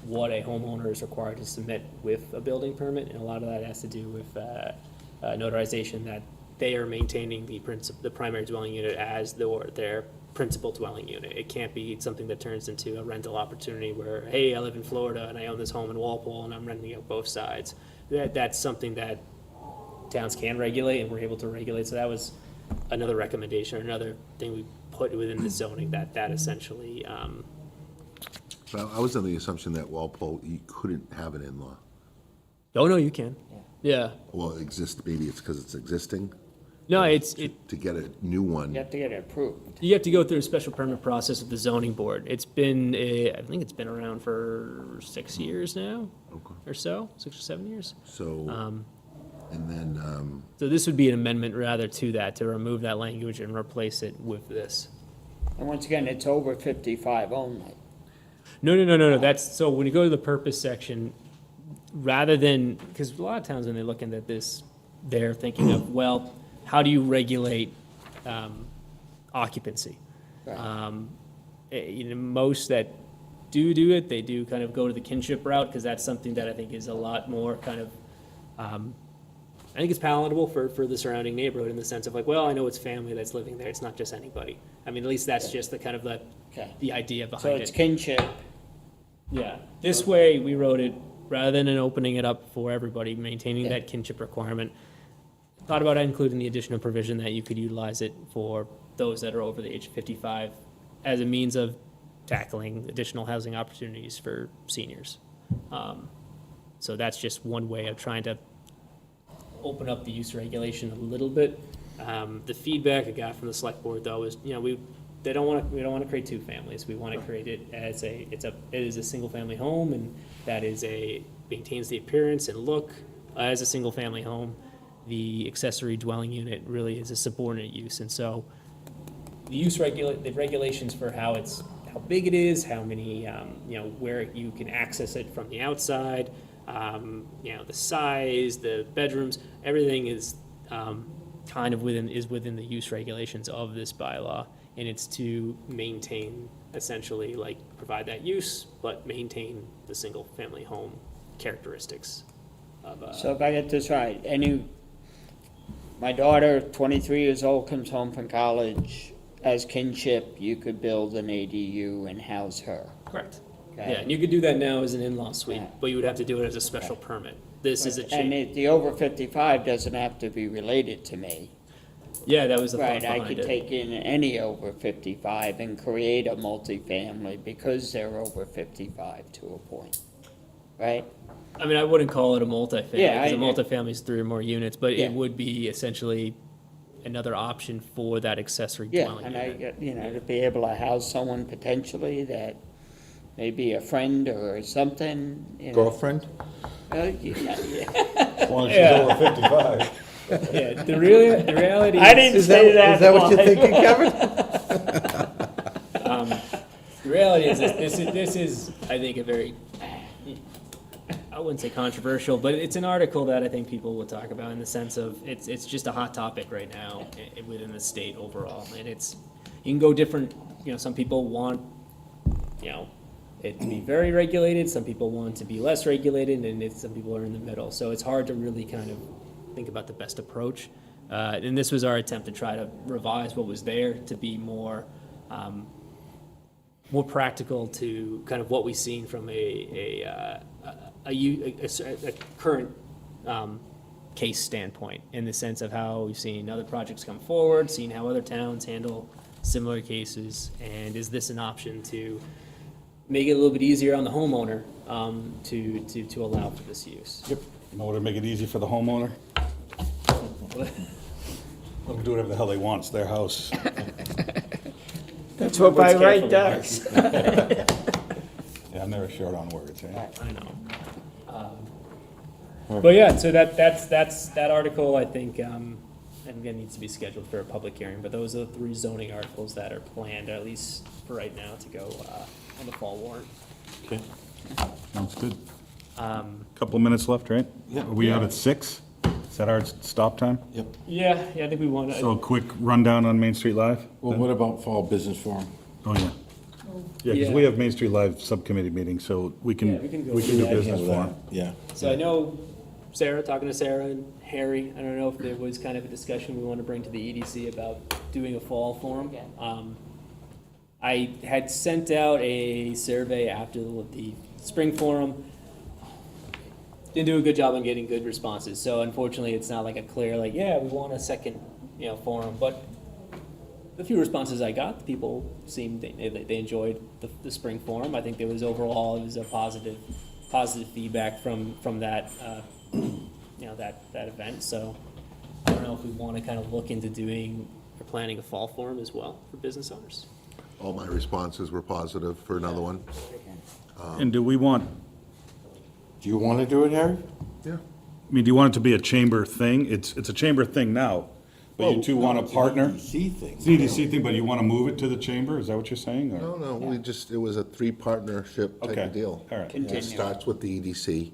what a homeowner is required to submit with a building permit, and a lot of that has to do with notarization that they are maintaining the primary dwelling unit as their principal dwelling unit. It can't be something that turns into a rental opportunity where, hey, I live in Florida and I own this home in Walpole and I'm renting out both sides. That's something that towns can regulate and we're able to regulate. So that was another recommendation, another thing we put within the zoning that essentially. So I was under the assumption that Walpole, you couldn't have an in-law. Oh no, you can. Yeah. Well, maybe it's because it's existing. No, To get a new one. You have to get it approved. You have to go through a special permit process with the zoning board. It's been, I think it's been around for 6 years now, or so, 6 or 7 years. So, and then, So this would be an amendment rather to that, to remove that language and replace it with this. And once again, it's over 55 only. No, that's, so when you go to the purpose section, rather than, because a lot of towns when they're looking at this, they're thinking of, well, how do you regulate occupancy? Right. Most that do it, they do kind of go to the kinship route, because that's something that I think is a lot more kind of, I think it's palatable for the surrounding neighborhood in the sense of like, well, I know it's family that's living there, it's not just anybody. I mean, at least that's just the kind of Okay. the idea So behind it's it. kinship. Yeah, this way, we wrote it, rather than opening it up for everybody, maintaining Yeah. that kinship requirement. Thought about including the additional provision that you could utilize it for those that are over the age of 55 as a means of tackling additional housing opportunities for seniors. So that's just one way of trying to open up the use regulation a little bit. The feedback I got from the select board though is, we don't want to create two families. We want to create it as it is a single family home, and that maintains the appearance and look as a single family home. The accessory dwelling unit really is a subordinate use, and so the regulations for how big it is, how many, where you can access it from the outside, the size, the bedrooms, everything is kind of within the use regulations of this bylaw, and it's to maintain, essentially, like, provide that use, but maintain the single-family home characteristics of, So if I get this right, my daughter, 23 years old, comes home from college, as kinship, you could build an ADU and house her. correct. Okay. Yeah, and you could do that now as an in-law suite, Yeah. but you would have to do it as a special permit. This is a And change. the over 55 doesn't have to be related to me. Yeah, that was the thought Right, I behind could it. take in any over 55 and create a multifamily because they're over 55 to a point, right? I mean, I wouldn't call it a multifamily, Yeah, because a I- multifamily is 3 or more units, but Yeah. it would be essentially another option for that accessory Yeah, dwelling and unit. to be able to house someone potentially that may be a friend or something, Girlfriend? Yeah. As long as she's Yeah. over 55. Yeah, the reality I didn't Is say that. is that what you're Mike. thinking, Kevin? The reality is, this is, I think, a very, I wouldn't say controversial, but it's an article that I think people will talk about in the sense of, it's just a hot topic right now within the state overall, and you can go different, some people want, it to be very regulated, some people want to be less regulated, and some people are in the middle, so it's hard to really kind of think about the best approach. And this was our attempt to try to revise what was there to be more practical to kind of what we've seen from a current case standpoint, in the sense of how we've seen other projects come forward, seen how other towns handle similar cases, and is this an option to make it a little bit easier on the homeowner to allow for this use? Yep. You know what would make it easy for the homeowner? Let them do whatever the hell they want, it's their house. That's what by Words right carefully, does. Yeah, I'm never short on words, eh? I know. But yeah, so that's that article, I think, and again, needs to be scheduled for a public hearing, but those are the 3 zoning articles that are planned, at least for right now, to go on the fall warrant. Okay. Sounds good. Couple of minutes left, right? Yeah. Are we out at 6? Is that our stop time? Yep. Yeah, I think we want to. So a quick rundown on Main Street Live? Well, what about Fall Business Forum? Oh, yeah. Yeah, because we have Main Street Live subcommittee meeting, so we can Yeah, we can go do through that. business for them. Yeah. So I know talking to Sarah and Harry, I don't know if there was kind of a discussion we want to bring to the EDC about doing a fall forum. I had sent out a survey after the spring forum. Didn't do a good job on getting good responses, so unfortunately, it's not like a clear, we want a second, forum, but the few responses I got, the people seemed, they enjoyed the spring forum. I think there was overall, it was a positive feedback from that, that event, so I don't know if we want to kind of look into doing or planning a fall forum as well for business owners. All my responses were positive for another one. And do we want, Do you want to do it, Harry? Yeah. I mean, do you want it to be a chamber thing? It's a chamber thing now, but you two want to partner? EDC thing. It's an EDC thing, but you want to move it to the chamber? Is that what you're saying? or- No, it was a three-partnership type Okay, of deal. all right. Continue. It starts with the EDC,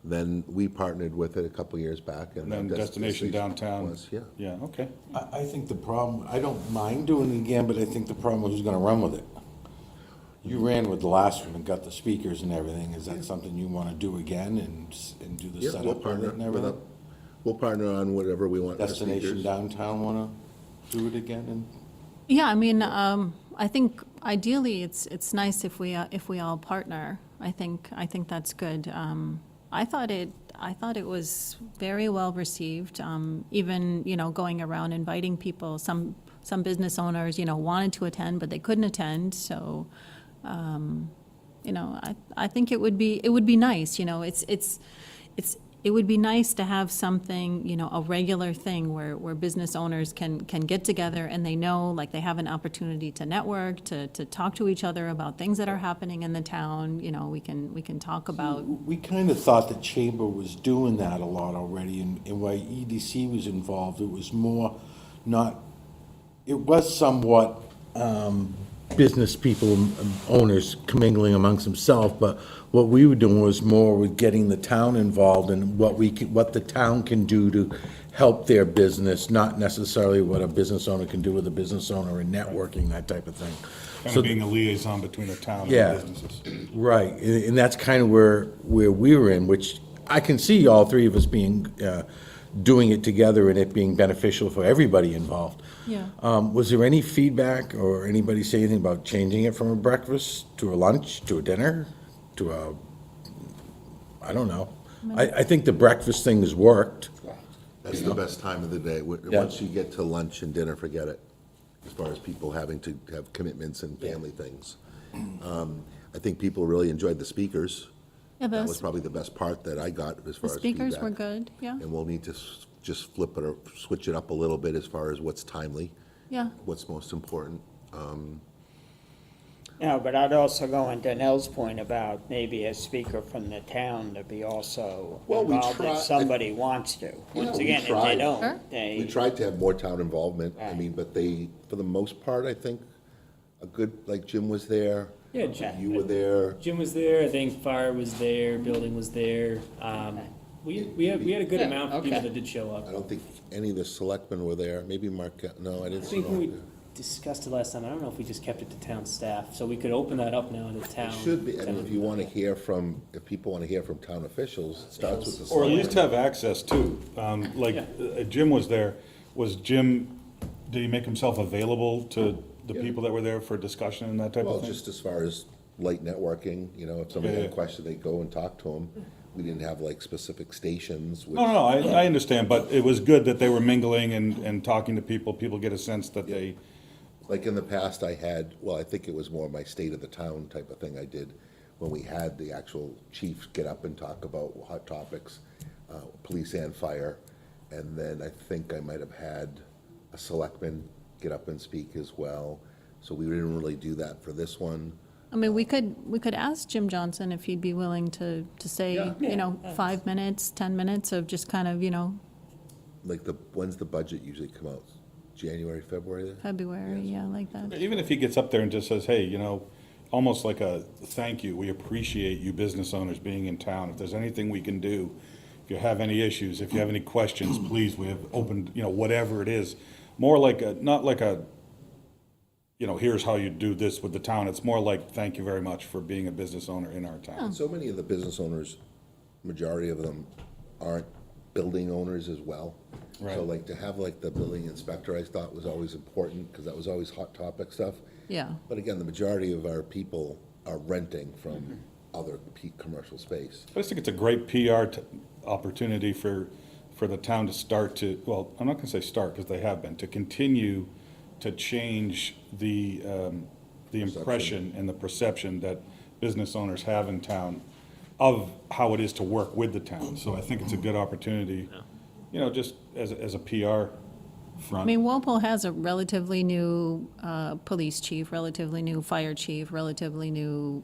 then we partnered with it a couple years back. And then Destination Downtown? was, yeah. Yeah, okay. I think the problem, I don't mind doing it again, but I think the problem is who's gonna run with it. You ran with the last one and got the speakers and everything. Is that something you wanna do again and do the Yeah, we'll setup of partner it and with everything? we'll partner on whatever we want. for Destination speakers. Downtown wanna do it again and? Yeah, I mean, I think ideally, it's nice if we all partner. I think that's good. I thought it was very well received, even, going around inviting people. Some business owners, wanted to attend, but they couldn't attend, so, I think it would be nice, it would be nice to have something, a regular thing where business owners can get together and they know, like, they have an opportunity to network, to talk to each other about things that are happening in the town, we can talk about. We kind of thought the chamber was doing that a lot already, and why EDC was involved, it was more not, it was somewhat business people, owners commingling amongst themselves, but what we were doing was more with getting the town involved and what the town can do to help their business, not necessarily what a business owner can do with a business owner and networking, that type of thing. Kind So of being a liaison between the town and Yeah. the businesses. Right, and that's kind of where we were in, which I can see all three of us being, doing it together and it being beneficial for everybody involved. Yeah. Was there any feedback or anybody say anything about changing it from a breakfast to a lunch, to a dinner, to a, I don't know. I think the breakfast thing has worked. That's the best time of the day. Yeah. Once you get to lunch and dinner, forget it, as far as people having to have commitments and family things. I think people really enjoyed the speakers. Yeah, That was probably the best part that I got as the far as feedback. speakers were good, yeah, And we'll need to just flip it or switch it up a little bit as far as what's timely, yeah. what's most important. No, but I'd also go into Nell's point about maybe a speaker from the town to be also Well, we involved try- if somebody wants to. Once we again, if they tried. Sure. don't, We they, tried to have more town involvement, I Right. mean, but they, for the most part, I think, a good, like Jim was there. Yeah, Jim. You were there. Jim was there, I think fire was there, building was there. We had a good Yeah, amount of people okay. that did show up. I don't think any of the selectmen were there, maybe Mark, no, I I didn't see think when we Mark. discussed it last time, I don't know if we just kept it to town staff, so we could open that up now to town. It should be, and if you want to hear from, if people want to hear from town officials, it starts with the. Or at least selectmen. have access too. Like, Jim was there. Did he make himself available to the Yeah. people that were there for discussion and that type Well, of thing? just as far as light networking, if somebody had Yeah. a question, they go and talk to them. We didn't have like specific stations. which- No, I understand, but it was good that they were mingling and talking to people. People get a sense that they, Like in the past, I had, well, I think it was more my state of the town type of thing I did, when we had the actual chiefs get up and talk about hot topics, police and fire. And then I think I might have had a selectman get up and speak as well. So we didn't really do that for this one. I mean, we could ask Jim Johnson if he'd be willing to say, 5 minutes, 10 minutes of just kind of, Like when's the budget usually come out? January, February? February, yeah, like that. even if he gets up there and just says, hey, almost like a thank you, we appreciate you business owners being in town. If there's anything we can do, if you have any issues, if you have any questions, please, we have opened, whatever it is. More like not like a, here's how you do this with the town. It's more like, thank you very much for being a business owner in our town. So many of the business owners, majority of them aren't building owners as well. So Right. like to have like the building inspector, I thought was always important, because that was always hot topic stuff. Yeah, But again, the majority of our people are renting from other commercial space. I just think it's a great PR opportunity for the town to start to, well, I'm not gonna say start, because they have been, to continue to change the impression and the perception that business owners have in town of how it is to work with the town. So I think it's a good opportunity, just as a PR front. I mean, Walpole has a relatively new police chief, relatively new fire chief, relatively new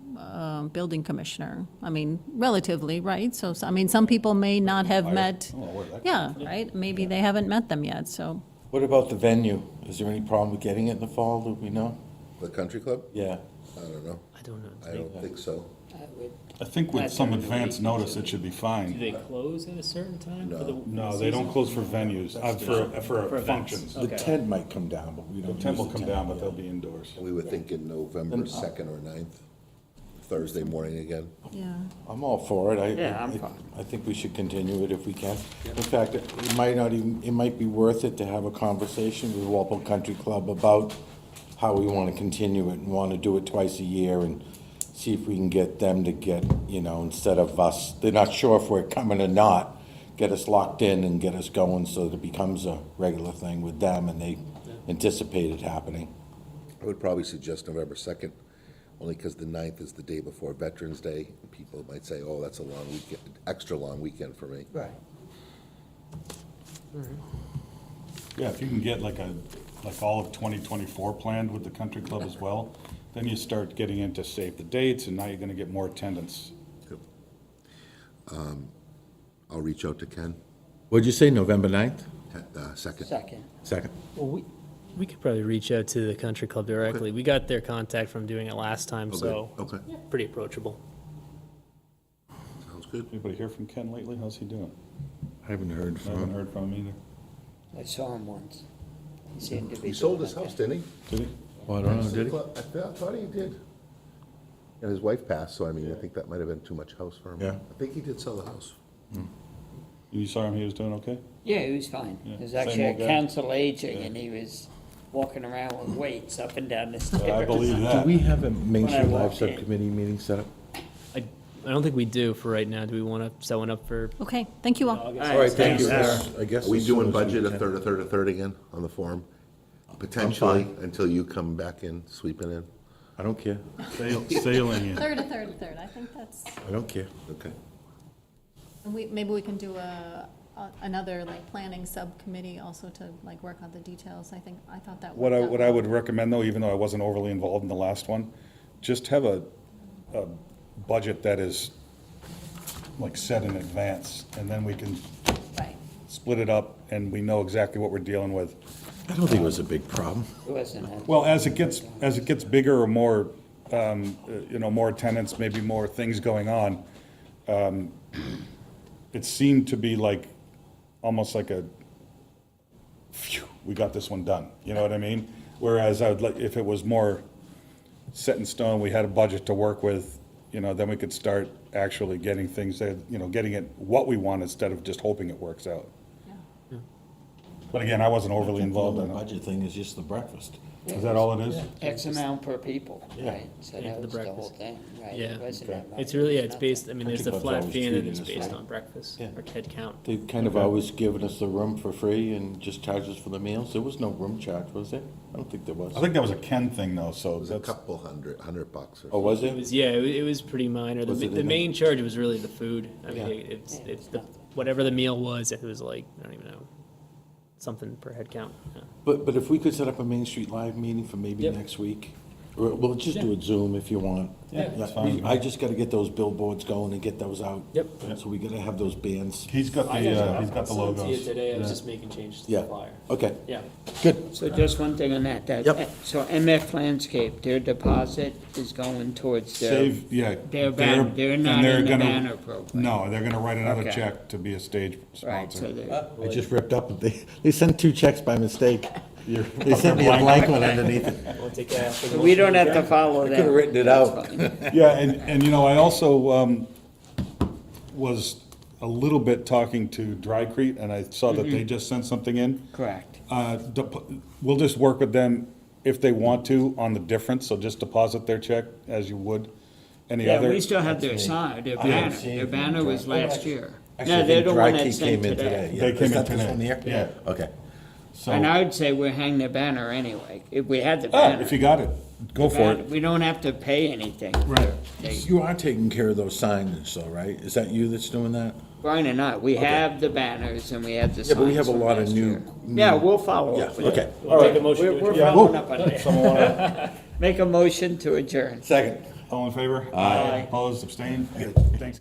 building commissioner. I mean, relatively, right? I mean, some people may not have met, Oh, where'd that come yeah, right? Maybe they haven't met them yet, so, What about the venue? Is there any problem with getting it in the fall, do we know? The country club? Yeah. I don't know. I don't know. I don't think so. I would- I think with some advance notice, it should be Do fine. they close at a certain time for the? No, they don't close for venues, for events. functions. The Okay. tent might come down, but we The don't. tent will use come tent, down, but yeah. they'll be indoors. We were thinking November 2nd or 9th, Thursday morning again. Yeah. I'm all for it. Yeah, I'm fine. I think we should continue it if we can. In fact, it might not even, it might be worth it to have a conversation with Walpole Country Club about how we want to continue it and want to do it twice a year and see if we can get them to get, instead of us, they're not sure if we're coming or not, get us locked in and get us going so that it becomes a regular thing with them and they anticipate it happening. I would probably suggest November 2nd, only because the 9th is the day before Veterans Day. and People might say, oh, that's a long weekend, extra long weekend for me. Right. Yeah, if you can get like all of 2024 planned with the country club as well, then you start getting into save the dates, and now you're gonna get more attendance. I'll reach out to Ken, What'd you say, November 9th? 2nd. Second. Second? Well, we could probably reach out to the country club directly. We got their contact from doing it last time, so Okay, pretty approachable. sounds good. Anybody hear from Ken lately? How's he doing? I haven't heard I from haven't him. heard from him either. I saw him once. He seemed to be. He sold doing his okay. house, didn't he? Did he? Well, I don't know, did he? I thought he did. And his wife passed, so I mean, I think that might have been too much house for him. Yeah. I think he did sell the house. You saw him, he was doing okay? Yeah, he was fine. Yeah, He was same actually old a guy. council aging, and he was walking around with weights up and down the stairs. I believe Do that. we have a Main When I Street Live walked in. Subcommittee meeting set up? I don't think we do for right now. Do we want to set one up for Okay, thank you all. August? All right, thank you. Thanks, I guess. Are we as soon doing as we budget a can. third again on the forum? Potentially, until you come back in, sweeping in? I don't care. Sailing in. Third, I think that's, I don't care. Okay. maybe we can do another like planning subcommittee also to like work on the details. I thought that. What worked out what I well. would recommend though, even though I wasn't overly involved in the last one, just have a budget that is like set in advance, and then we can Right. split it up and we know exactly what we're dealing with. I don't think it was a big problem. It wasn't a. Well, as it gets bigger or more, more attendance, maybe more things going on, it seemed to be like, almost like a, phew, we got this one done, you know what I mean? Whereas I would like, if it was more set in stone, we had a budget to work with, then we could start actually getting things that, getting it what we want instead of just hoping it works out. Yeah. But again, I wasn't overly involved The in it. budget thing is just the breakfast. Is that all it is? X amount per people, Yeah. right? So Yeah, that for the was the whole breakfast. thing, right? Yeah. It wasn't Okay. that much. It's really, It was it's based, nothing. there's a Country club's flat always fee and then treated it's us based right. on breakfast Yeah. or head count. They kind of always given us the room for free and just charged us for the meals. There was no room charge, was there? I don't think there was. I think that was a Ken thing though, so It was a that's, couple $100 or Oh, was It it? was, yeah, it was pretty minor. Was it The in main charge was really the food. I mean, Yeah. it's the, whatever the meal was, it was like, I don't even know, something per head count. Yeah. But if we could set up a Main Street Live meeting for maybe Yep. next week, or we'll just do it Zoom if you want. Yeah, that's fine. I just gotta get those billboards going and get those out. Yep. So we gotta have those bands. he's got the logos. Today, I was Yeah. just making changes to Yeah. the flyer. Okay, Yeah. good. So just one thing on that, Yep. so MF Landscape, their deposit is going towards their, Save, yeah. their banner, they're and not they're in the gonna- banner program. No, they're gonna write another Okay. check to be a stage Right, so sponsor. they're, I just ripped up, they sent 2 checks by mistake. You're- They sent me a blank one underneath it. We'll take that after the we don't motion have to follow that. could've written it That's out. fine. Yeah, and I also was a little bit talking to Drycrete, and I saw that they just sent something in. Correct. We'll just work with them if they want to on the difference, so just deposit their check as you would any Yeah, other. we still have their sign, their banner, their banner was last year. Actually, I No, they're think the one Dry that Key sent came in today. Yeah. They came Is in that this today. one here? Yeah. Okay. So- And I would say we're hanging the banner anyway, if we had the Ah, banner. if you got it, go for it. We don't have to pay anything. Right. They- You are taking care of those signs though, right? Is that you that's doing that? Brian and I, we have the banners and we have the signs. Yeah, but we have a from lot of last new- year. Yeah, we'll follow Yeah, up with it. okay. We'll take a motion to We're adjourn. following up on it. Make a motion to adjourn. Second. All in favor? Aye. Opposed, abstained? Thanks, guys.